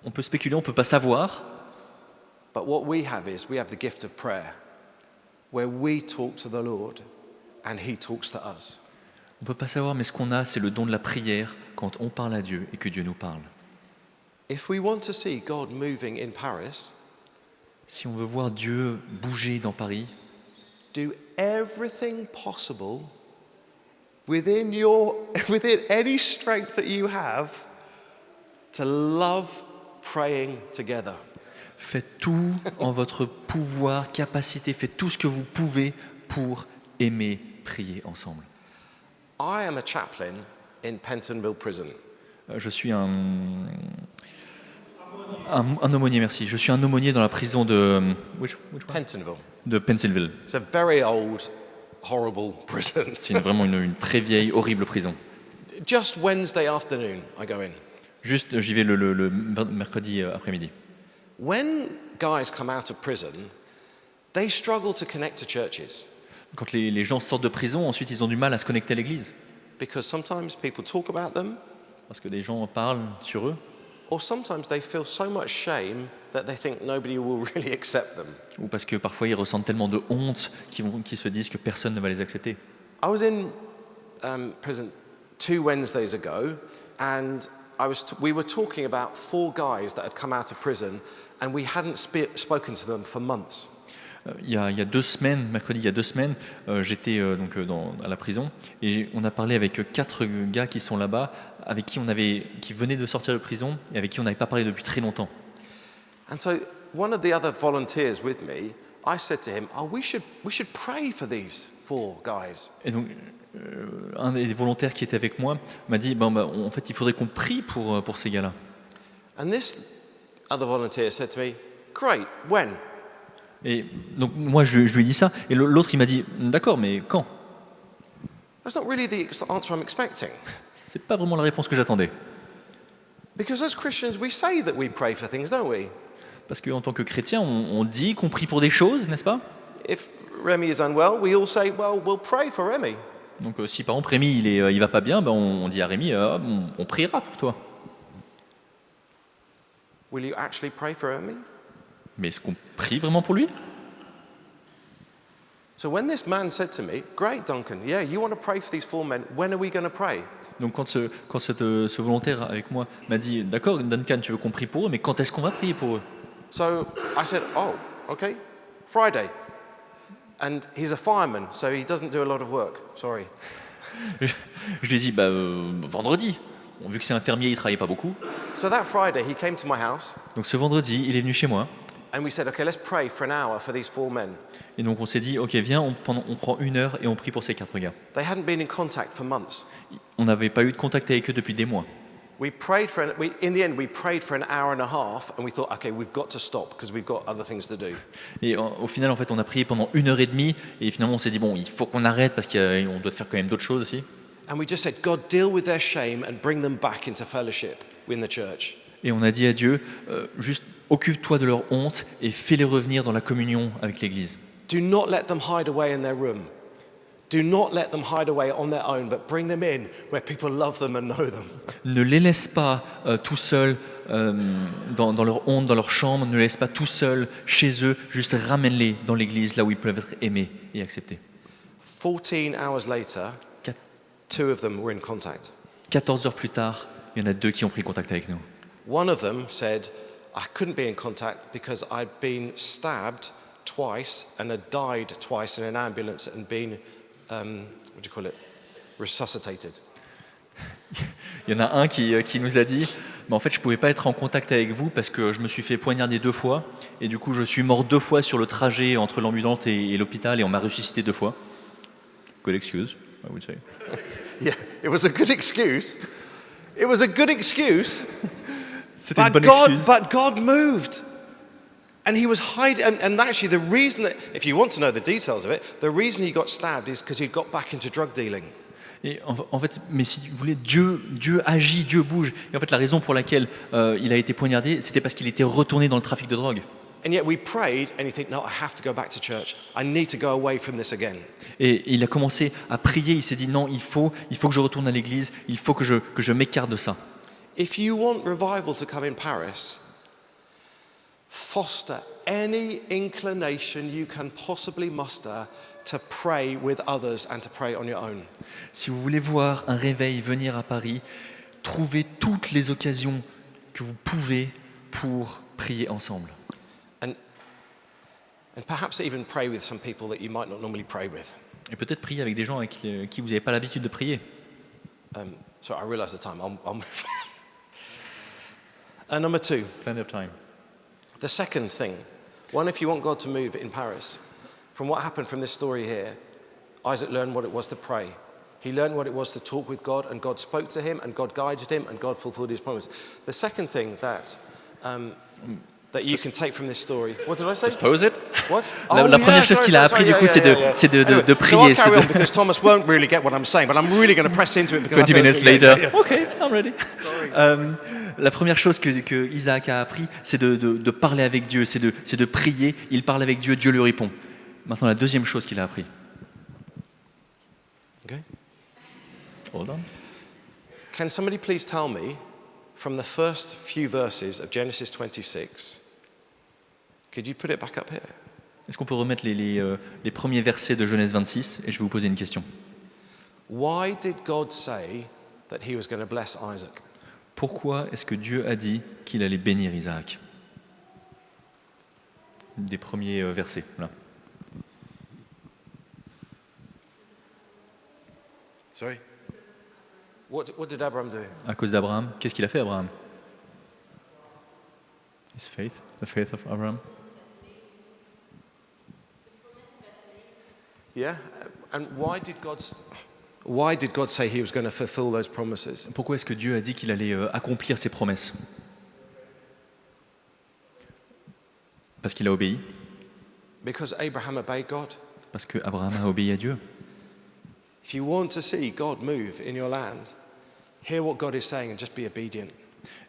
On peut spéculer, on peut pas savoir. But what we have the gift of prayer, where we talk to the Lord and He talks to us. On peut pas savoir, mais ce qu'on a, c'est le don de la prière quand on parle à Dieu et que Dieu nous parle. If we want to see God moving in Paris, si on veut voir Dieu bouger dans Paris, do everything possible within any strength that you have to love praying together. Faites tout en votre pouvoir, capacité, faites tout ce que vous pouvez pour aimer prier ensemble. I am a chaplain in Pentonville Prison. Je suis un aumônier, merci. Je suis un aumônier dans la prison de Pentonville. De Pentonville. It's a very old, horrible prison. C'est vraiment une très vieille, horrible prison. Just Wednesday afternoon, I go in. Juste, j'y vais le mercredi après-midi. When guys come out of prison, they struggle to connect to churches. Quand les gens sortent de prison, ensuite ils ont du mal à se connecter à l'église. Because sometimes people talk about them. Parce que des gens parlent sur eux. Or sometimes they feel so much shame that they think nobody will really accept them. Ou parce que parfois ils ressentent tellement de honte qu'ils se disent que personne ne va les accepter. I was in prison 2 Wednesdays ago, and we were talking about 4 guys that had come out of prison, and we hadn't spoken to them for months. Il y a 2 semaines, mercredi, il y a 2 semaines, j'étais à la prison et on a parlé avec 4 gars qui sont là-bas, avec qui venaient de sortir de prison et avec qui on n'avait pas parlé depuis très longtemps. And so one of the other volunteers with me, I said to him, "Oh, we should pray for these 4 guys." Et donc un des volontaires qui était avec moi m'a dit en fait il faudrait qu'on prie pour ces gars-là. And this other volunteer said to me, "Great, when?" Et donc moi je lui ai dit ça, et l'autre il m'a dit d'accord, mais quand? That's not really the answer I'm expecting. C'est pas vraiment la réponse que j'attendais. Because as Christians, we say that we pray for things, don't we? Parce qu'en tant que chrétien, on dit qu'on prie pour des choses, n'est-ce pas? If Remy is unwell, we all say, well, we'll pray for Remy. Donc si par exemple Rémi il va pas bien, ben on dit à Rémi on priera pour toi. Will you actually pray for Remy? Mais est-ce qu'on prie vraiment pour lui? So when this man said to me, "Great, Duncan, yeah, you want to pray for these 4 men, when are we going to pray?" Donc quand ce volontaire avec moi m'a dit d'accord Duncan, tu veux qu'on prie pour eux, mais quand est-ce qu'on va prier pour eux? So I said, "Oh, okay, Friday." And he's a fireman, so he doesn't do a lot of work. Sorry. Je lui ai dit vendredi. Bon, vu que c'est un fermier, il travaille pas beaucoup. So that Friday, he came to my house. Donc ce vendredi, il est venu chez moi. And we said, "Okay, let's pray for an hour for these 4 men." Et donc on s'est dit ok viens, on prend 1 heure et on prie pour ces 4 gars. They hadn't been in contact for months. On n'avait pas eu de contact avec eux depuis des mois. In the end, we prayed for an hour and a half, and we thought, okay, we've got to stop because we've got other things to do. Et au final, en fait, on a prié pendant 1h30, et finalement, on s'est dit bon, il faut qu'on arrête parce qu'on doit faire quand même d'autres choses aussi. And we just said, God, deal with their shame and bring them back into fellowship in the church. Et on a dit à Dieu, juste occupe-toi de leur honte et fais-les revenir dans la communion avec l'Église. Do not let them hide away in their room. Do not let them hide away on their own, but bring them in where people love them and know them. Ne les laisse pas tout seuls dans leur honte, dans leur chambre. Ne les laisse pas tout seuls chez eux. Juste ramène-les dans l'église, là où ils peuvent être aimés et acceptés. 14 hours later, 2 of them were in contact. 14 heures plus tard, il y en a 2 qui ont pris contact avec nous. One of them said, "I couldn't be in contact because I'd been stabbed twice and had died twice in an ambulance and been resuscitated." Il y en a un qui nous a dit en fait je pouvais pas être en contact avec vous parce que je me suis fait poignarder 2 fois et du coup je suis mort 2 fois sur le trajet entre l'ambulance et l'hôpital et on m'a ressuscité 2 fois. Good excuse, I would say. Yeah, it was a good excuse. It was a good excuse. C'était une bonne excuse. But God moved. And he was hiding, and actually the reason that, if you want to know the details of it, the reason he got stabbed is because he got back into drug dealing. Et en fait, mais si vous voulez, Dieu agit, Dieu bouge. Et en fait, la raison pour laquelle il a été poignardé, c'était parce qu'il était retourné dans le trafic de drogue. And yet we prayed, and you think, no, I have to go back to church. I need to go away from this again. Et il a commencé à prier. Il s'est dit non, il faut que je retourne à l'église. Il faut que je m'écarte de ça. If you want revival to come in Paris, foster any inclination you can possibly muster to pray with others and to pray on your own. Si vous voulez voir un réveil venir à Paris, trouvez toutes les occasions que vous pouvez pour prier ensemble. And perhaps even pray with some people that you might not normally pray with. Et peut-être prier avec des gens avec qui vous n'avez pas l'habitude de prier. Sorry, I realise the time. I'll move on. Number 2. Plenty of time. The second thing, one, if you want God to move in Paris, from what happened from this story here, Isaac learned what it was to pray. He learned what it was to talk with God, and God spoke to him, and God guided him, and God fulfilled his promise. The second thing that you can take from this story, what did I say? Dispose it. What? La première chose qu'il a appris, du coup, c'est de prier. So I'll carry on because Thomas won't really get what I'm saying, but I'm really going to press into it because 20 minutes later. Yes. Okay, I'm ready. La première chose que Isaac a appris, c'est de parler avec Dieu, c'est de prier. Il parle avec Dieu, Dieu lui répond. Maintenant, la deuxième chose qu'il a appris. Okay. Hold on. Can somebody please tell me, from the first few verses of Genesis 26, could you put it back up here? Est-ce qu'on peut remettre les premiers versets de Genèse 26 et je vais vous poser une question. Why did God say that he was going to bless Isaac? Pourquoi est-ce que Dieu a dit qu'il allait bénir Isaac? Des premiers versets, là. Sorry? What did Abraham do? À cause d'Abraham, qu'est-ce qu'il a fait, Abraham? His faith, the faith of Abraham. Yeah, and why did God say he was going to fulfill those promises? Pourquoi est-ce que Dieu a dit qu'il allait accomplir ses promesses? Parce qu'il a obéi. Because Abraham obeyed God. Parce que Abraham a obéi à Dieu. If you want to see God move in your land, hear what God is saying and just be obedient.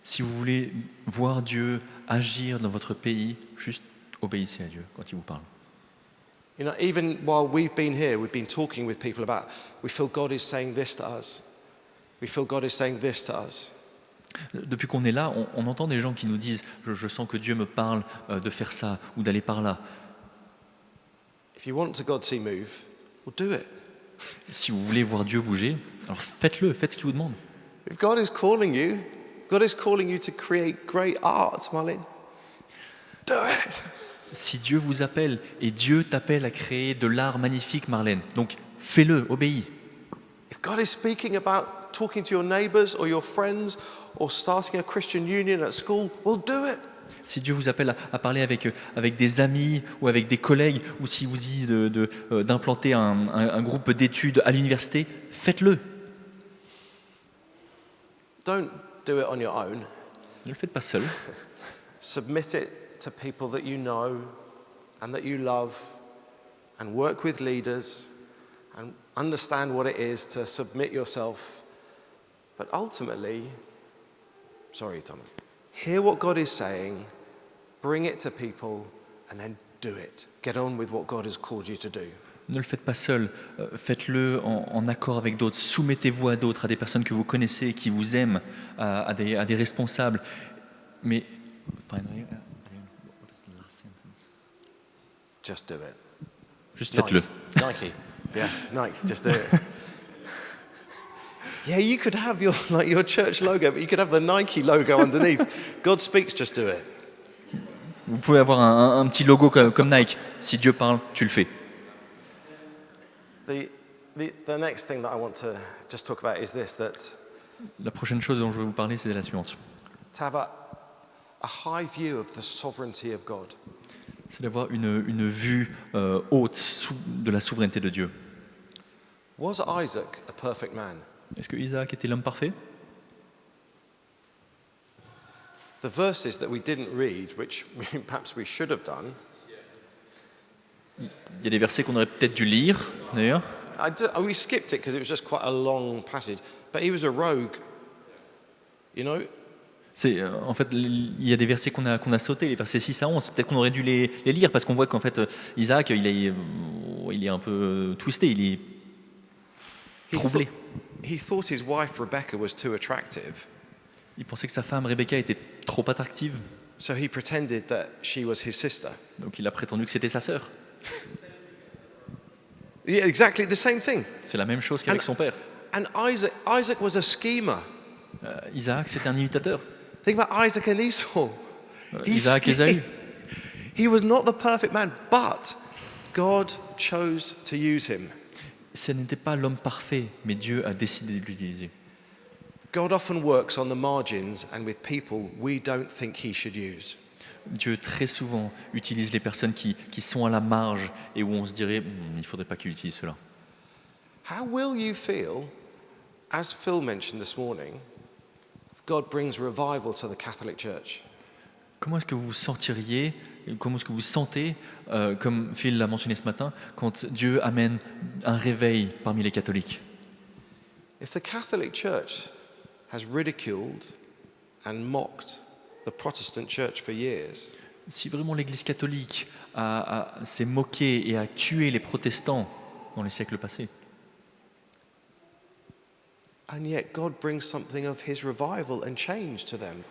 Si vous voulez voir Dieu agir dans votre pays, juste obéissez à Dieu quand il vous parle. You know, even while we've been here, we've been talking with people about, we feel God is saying this to us. We feel God is saying this to us. Depuis qu'on est là, on entend des gens qui nous disent je sens que Dieu me parle de faire ça ou d'aller par là. If you want to God see move, well, do it. Si vous voulez voir Dieu bouger, alors faites-le, faites ce qu'il vous demande. If God is calling you to create great art, Marlene, do it. Si Dieu vous appelle et Dieu t'appelle à créer de l'art magnifique, Marlène, donc fais-le, obéis. If God is speaking about talking to your neighbors or your friends or starting a Christian union at school, well, do it. Si Dieu vous appelle à parler avec des amis ou avec des collègues, ou si vous dit d'implanter un groupe d'études à l'université, faites-le. Don't do it on your own. Ne le faites pas seul. Submit it to people that you know and that you love, and work with leaders and understand what it is to submit yourself. But ultimately, sorry, Thomas, hear what God is saying, bring it to people, and then do it. Get on with what God has called you to do. Ne le faites pas seul, faites-le en accord avec d'autres, soumettez-vous à d'autres, à des personnes que vous connaissez, qui vous aiment, à des responsables. Mais, just do it. Juste faites-le. Nike. Yeah, Nike, just do it. Yeah, you could have your church logo, but you could have the Nike logo underneath. God speaks, just do it. Vous pouvez avoir un petit logo comme Nike. Si Dieu parle, tu le fais. The next thing that I want to just talk about is this, that La prochaine chose dont je vais vous parler, c'est la suivante. to have a high view of the sovereignty of God. C'est d'avoir une vue haute de la souveraineté de Dieu. Was Isaac a perfect man? Est-ce que Isaac était l'homme parfait? The verses that we didn't read, which perhaps we should have done, Il y a des versets qu'on aurait peut-être dû lire, d'ailleurs. we skipped it because it was just quite a long passage. But he was a rogue, you know. En fait, il y a des versets qu'on a sautés, les versets 6 à 11. Peut-être qu'on aurait dû les lire parce qu'on voit qu'en fait, Isaac, il est un peu twisté, il est troublé. He thought his wife Rebecca was too attractive. Il pensait que sa femme Rebecca était trop attractive. So he pretended that she was his sister. Donc il a prétendu que c'était sa sœur. Yeah, exactly the same thing. C'est la même chose qu'avec son père. And Isaac was a schemer. Isaac, c'était un imitateur. Think about Isaac and Esau. Isaac et Ésaü. He was not the perfect man, but God chose to use him. Ce n'était pas l'homme parfait, mais Dieu a décidé de l'utiliser. God often works on the margins and with people we don't think he should use. Dieu très souvent utilise les personnes qui sont à la marge et où on se dirait il ne faudrait pas qu'il utilise cela. How will you feel, as Phil mentioned this morning, if God brings revival to the Catholic Church? Comment est-ce que vous vous sentiriez, comment est-ce que vous sentez, comme Phil l'a mentionné ce matin, quand Dieu amène un réveil parmi les catholiques? If the Catholic Church has ridiculed and mocked the Protestant Church for years, si vraiment l'Église catholique s'est moquée et a tué les protestants dans les siècles passés, and yet God brings something of his revival and change to them,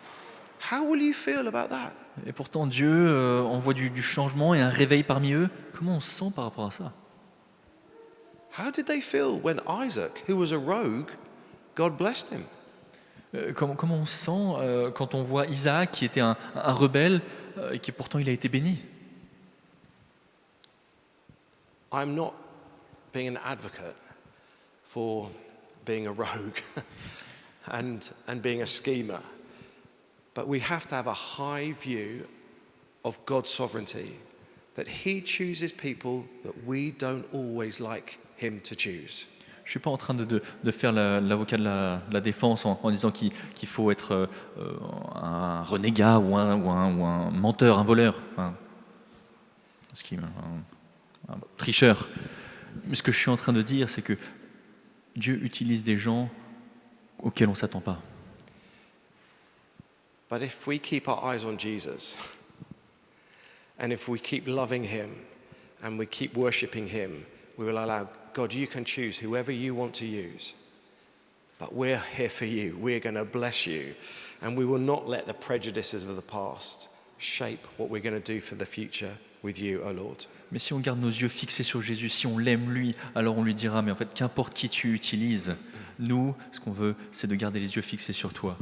how will you feel about that? et pourtant Dieu envoie du changement et un réveil parmi eux, comment on se sent par rapport à ça? How did they feel when Isaac, who was a rogue, God blessed him? Comment on se sent quand on voit Isaac qui était un rebelle et qui pourtant il a été béni? I'm not being an advocate for being a rogue and being a schemer, but we have to have a high view of God's sovereignty, that he chooses people that we don't always like him to choose. Je ne suis pas en train de faire l'avocat de la défense en disant qu'il faut être un renégat ou un menteur, un voleur. Hein. ce qui est un tricheur. Mais ce que je suis en train de dire, c'est que Dieu utilise des gens auxquels on ne s'attend pas. But if we keep our eyes on Jesus, and if we keep loving him, and we keep worshipping him, we will allow God, you can choose whoever you want to use. But we're here for you. We're going to bless you. And we will not let the prejudices of the past shape what we're going to do for the future with you, O Lord. Mais si on garde nos yeux fixés sur Jésus, si on l'aime lui, alors on lui dira, mais en fait, qu'importe qui tu utilises, nous, ce qu'on veut, c'est de garder les yeux fixés sur toi.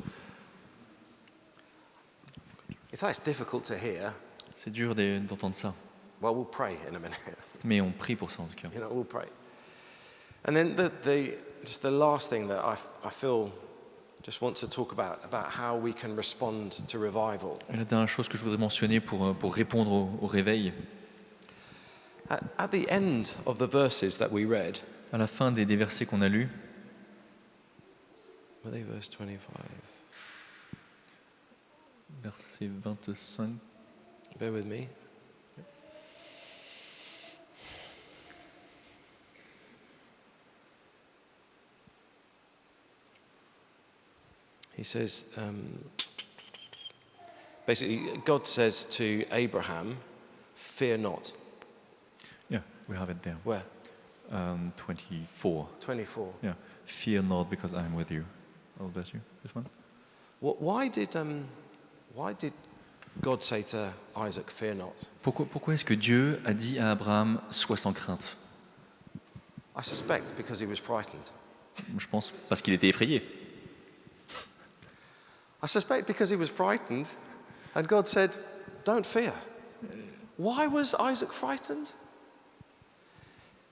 If that's difficult to hear, c'est dur d'entendre ça. Well, we'll pray in a minute. Mais on prie pour ça en tout cas. You know, we'll pray. And then just the last thing that I feel just want to talk about how we can respond to revival. Et la dernière chose que je voudrais mentionner pour répondre au réveil. At the end of the verses that we read, à la fin des versets qu'on a lus, were they verse 25? Verset 25. Bear with me. He says, basically, God says to Abraham, fear not. Yeah, we have it there. Where? 24. 24. Yeah, fear not because I am with you. I'll bless you. This one. Why did God say to Isaac, fear not? Pourquoi est-ce que Dieu a dit à Abraham, sois sans crainte? I suspect because he was frightened. Je pense parce qu'il était effrayé. I suspect because he was frightened, and God said, don't fear. Why was Isaac frightened?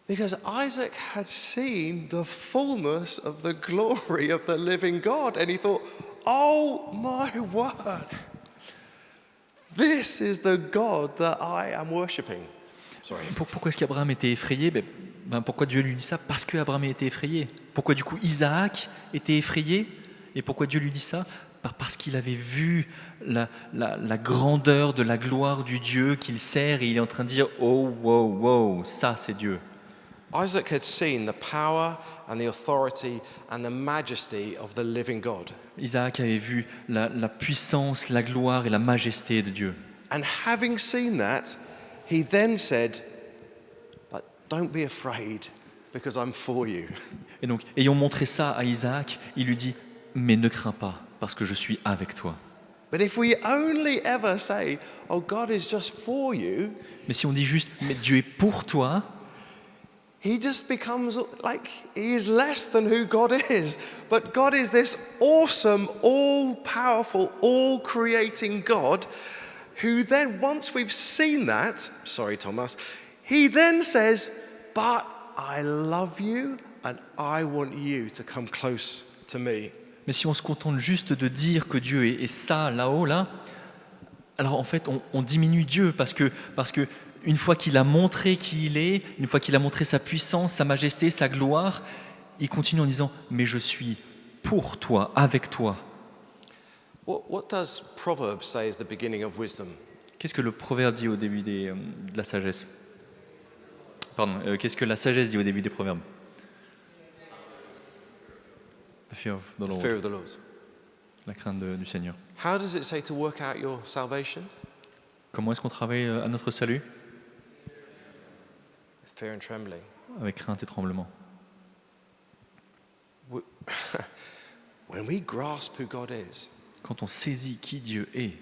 Because Isaac had seen the fullness of the glory of the living God, and he thought, oh my word, this is the God that I am worshipping. Sorry. Pourquoi est-ce qu'Abraham était effrayé? Pourquoi Dieu lui dit ça? Parce qu'Abraham était effrayé. Pourquoi du coup Isaac était effrayé? Et pourquoi Dieu lui dit ça? Parce qu'il avait vu la grandeur de la gloire du Dieu qu'il sert et il est en train de dire « Oh, wow, wow, ça c'est Dieu ». Isaac had seen the power and the authority and the majesty of the living God. Isaac avait vu la puissance, la gloire et la majesté de Dieu. And having seen that, he then said, but don't be afraid because I'm for you. Et donc, ayant montré ça à Isaac, il lui dit « Mais ne crains pas, parce que je suis avec toi. » But if we only ever say, oh, God is just for you, mais si on dit juste « Mais Dieu est pour toi », he just becomes like he is less than who God is. But God is this awesome, all-powerful, all-creating God who then, once we've seen that, sorry Thomas, he then says, but I love you and I want you to come close to me. Mais si on se contente juste de dire que Dieu est ça, là-haut, là, alors en fait on diminue Dieu parce que une fois qu'il a montré qui il est, une fois qu'il a montré sa puissance, sa majesté, sa gloire, il continue en disant « Mais je suis pour toi, avec toi ». What does Proverbs say is the beginning of wisdom? Qu'est-ce que le proverbe dit au début de la sagesse? Pardon, qu'est-ce que la sagesse dit au début des proverbes? The fear of the Lord. The fear of the Lord. La crainte du Seigneur. How does it say to work out your salvation? Comment est-ce qu'on travaille à notre salut? Fear and trembling. Avec crainte et tremblement. When we grasp who God is, quand on saisit qui Dieu est,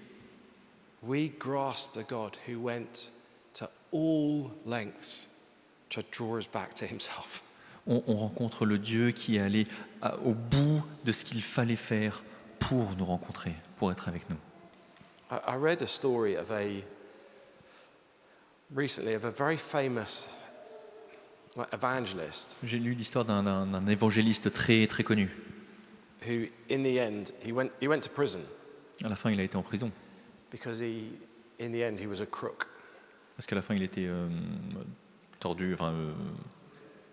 we grasp the God who went to all lengths to draw us back to himself. On rencontre le Dieu qui est allé au bout de ce qu'il fallait faire pour nous rencontrer, pour être avec nous. I read a story recently of a very famous evangelist. J'ai lu l'histoire d'un évangéliste très très connu. Who, in the end, he went to prison. À la fin, il a été en prison. Because in the end, he was a crook. Parce qu'à la fin, il était tordu,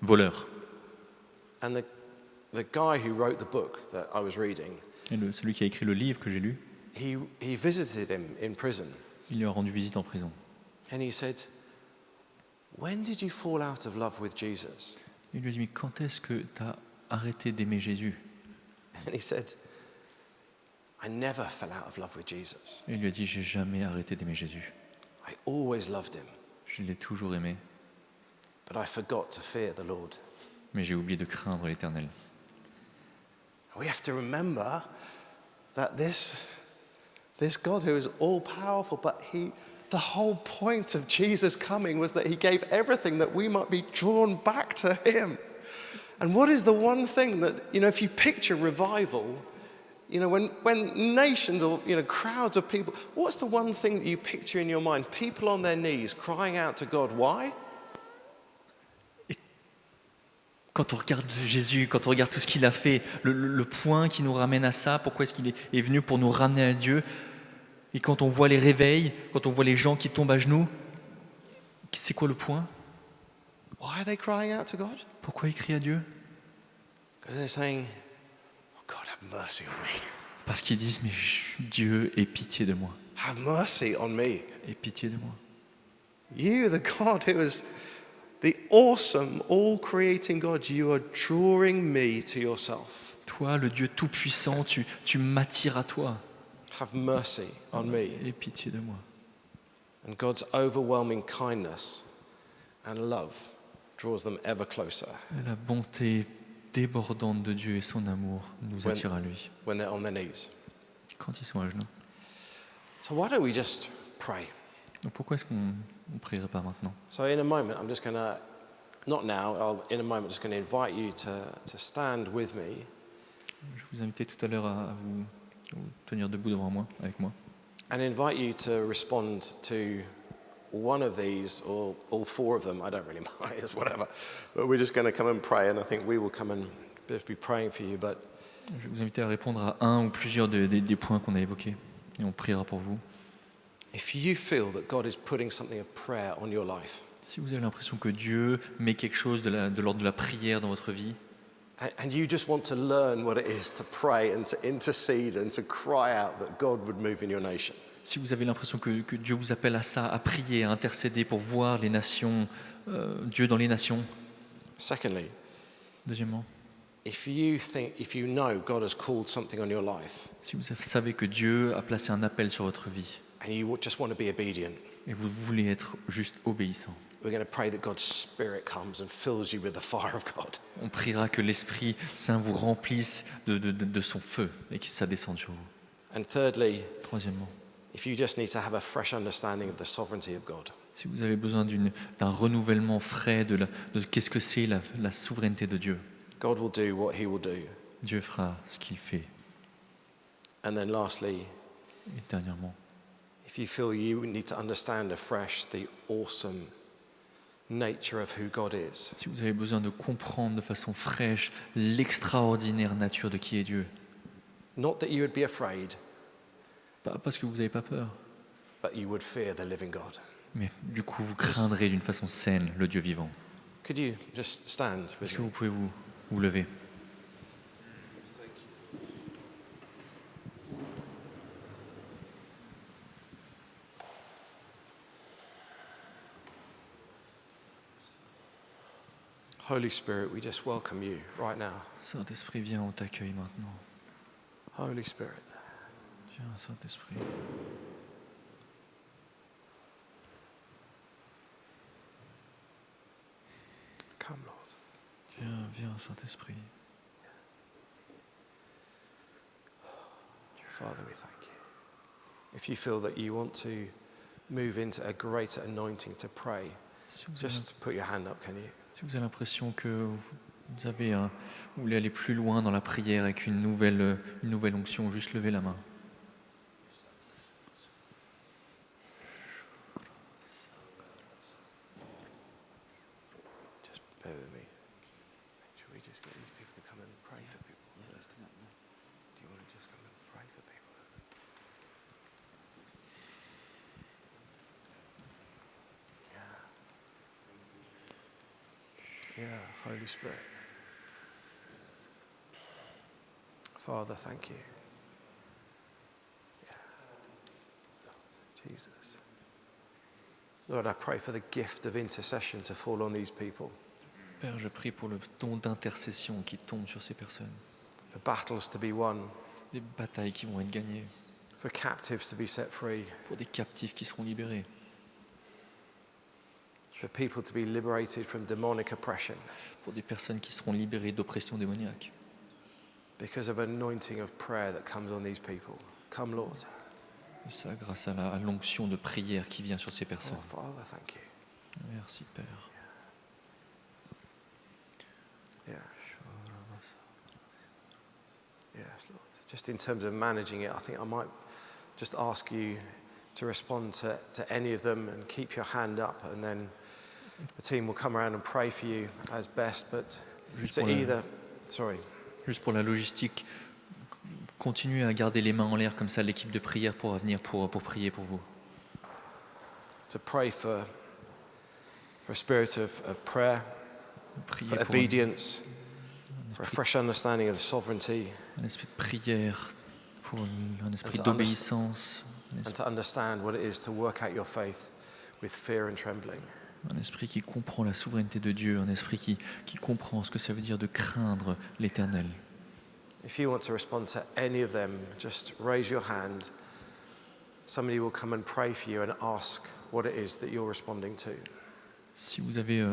voleur. And the guy who wrote the book that I was reading. Et celui qui a écrit le livre que j'ai lu. He visited him in prison. Il lui a rendu visite en prison. And he said, when did you fall out of love with Jesus? Il lui a dit, mais quand est-ce que tu as arrêté d'aimer Jésus? And he said, I never fell out of love with Jesus. Et il lui a dit, j'ai jamais arrêté d'aimer Jésus. I always loved him, Je l'ai toujours aimé, but I forgot to fear the Lord. mais j'ai oublié de craindre l'Éternel. We have to remember that this God who is all powerful, but the whole point of Jesus coming was that he gave everything that we might be drawn back to him. And what is the one thing that, if you picture revival, when nations or, crowds of people, what's the one thing that you picture in your mind? People on their knees crying out to God. Why? Quand on regarde Jésus, quand on regarde tout ce qu'il a fait, le point qui nous ramène à ça, pourquoi est-ce qu'il est venu pour nous ramener à Dieu? Et quand on voit les réveils, quand on voit les gens qui tombent à genoux, c'est quoi le point? Why are they crying out to God? Pourquoi ils crient à Dieu? Because they're saying, oh God, have mercy on me. Parce qu'ils disent, mais Dieu, aie pitié de moi. Have mercy on me. Aie pitié de moi. You, the God who is the awesome, all-creating God, you are drawing me to yourself. Toi, le Dieu tout-puissant, tu m'attires à toi. Have mercy on me. Aie pitié de moi. And God's overwhelming kindness and love draws them ever closer. Et la bonté débordante de Dieu et son amour nous attire à lui. When they're on their knees. Quand ils sont à genoux. So why don't we just pray? Donc pourquoi est-ce qu'on ne prierait pas maintenant? So in a moment, I'm just going to, not now, in a moment, just going to invite you to stand with me. Je vous invite tout à l'heure à vous tenir debout devant moi, avec moi. And invite you to respond to one of these or all four of them. I don't really mind, it's whatever. But we're just going to come and pray, and I think we will come and be praying for you. But je vais vous inviter à répondre à un ou plusieurs des points qu'on a évoqués, et on priera pour vous. If you feel that God is putting something of prayer on your life, si vous avez l'impression que Dieu met quelque chose de l'ordre de la prière dans votre vie, and you just want to learn what it is to pray and to intercede and to cry out that God would move in your nation. Si vous avez l'impression que Dieu vous appelle à ça, à prier, à intercéder pour voir les nations, Dieu dans les nations. Secondly, deuxièmement, if you know God has called something on your life, si vous savez que Dieu a placé un appel sur votre vie, and you just want to be obedient, et vous voulez être juste obéissant, we're going to pray that God's Spirit comes and fills you with the fire of God. on priera que l'Esprit Saint vous remplisse de son feu et que ça descende sur vous. And thirdly, troisièmement, if you just need to have a fresh understanding of the sovereignty of God, si vous avez besoin d'un renouvellement frais de qu'est-ce que c'est la souveraineté de Dieu, God will do what He will do. Dieu fera ce qu'il fait. And then lastly, et dernièrement, if you feel you need to understand afresh the awesome nature of who God is, si vous avez besoin de comprendre de façon fraîche l'extraordinaire nature de qui est Dieu, not that you would be afraid, pas parce que vous n'avez pas peur, but you would fear the living God. Mais du coup, vous craindrez d'une façon saine le Dieu vivant. Could you just stand with Est-ce que me? vous pouvez vous lever? Holy Spirit, we just welcome you right now. Saint-Esprit, viens, on t'accueille maintenant. Holy Spirit. Viens, Saint-Esprit. Come, Lord. Viens, Saint-Esprit. Father, we thank you. If you feel that you want to move into a greater anointing to pray, just put your hand up, can you? Si vous avez l'impression que vous voulez aller plus loin dans la prière avec une nouvelle onction, juste levez la main. Just bear with me. Should we just get these people to come and pray for people? Yeah, let's do that now. Do you want to just come and pray for people? Yeah, Holy Spirit. Father, thank you. Yeah. Jesus. Lord, I pray for the gift of intercession to fall on these people. Père, je prie pour le don d'intercession qui tombe sur ces personnes. For battles to be won. Des batailles qui vont être gagnées. For captives to be set free. Pour des captifs qui seront libérés. For people to be liberated from demonic oppression. Pour des personnes qui seront libérées d'oppression démoniaque. Because of anointing of prayer that comes on these people. Come, Lord. Et ça, grâce à l'onction de prière qui vient sur ces personnes. Oh, Father, thank you. Merci, Père. Yeah. Yes, Lord. Just in terms of managing it, I think I might just ask you to respond to any of them and keep your hand up, and then the team will come around and pray for you as best. But Juste pour la logistique, continuez à garder les mains en l'air comme ça, l'équipe de prière pourra venir pour prier pour vous. To pray for a spirit of prayer, Priez for pour obedience, for a fresh understanding of the sovereignty, un esprit de prière, pour un esprit And to d'obéissance, and to understand what it is to work out your faith with fear and trembling. un esprit qui comprend la souveraineté de Dieu, un esprit qui comprend ce que ça veut dire de craindre l'Éternel. If you want to respond to any of them, just raise your hand. Somebody will come and pray for you and ask what it is that you're responding to. Si vous avez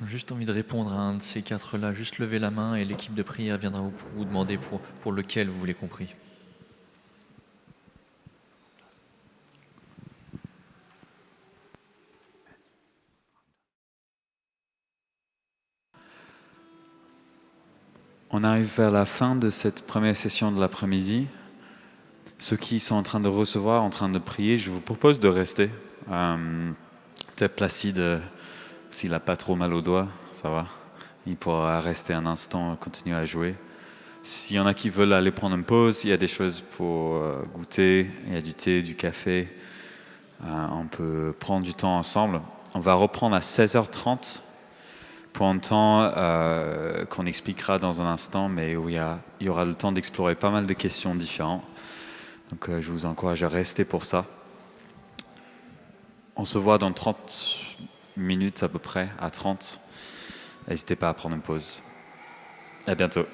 juste envie de répondre à un de ces quatre-là, juste levez la main et l'équipe de prière viendra vous demander pour lequel vous voulez qu'on prie. On arrive vers la fin de cette première session de l'après-midi. Ceux qui sont en train de recevoir, en train de prier, je vous propose de rester. Peut-être Placide, s'il n'a pas trop mal au doigt, ça va. Il pourra rester un instant, continuer à jouer. S'il y en a qui veulent aller prendre une pause, il y a des choses pour goûter, il y a du thé, du café. On peut prendre du temps ensemble. On va reprendre à 16h30 pour un temps qu'on expliquera dans un instant, mais où il y aura le temps d'explorer pas mal de questions différentes. Donc je vous encourage à rester pour ça. On se voit dans 30 minutes à peu près, à 30. N'hésitez pas à prendre une pause. À bientôt.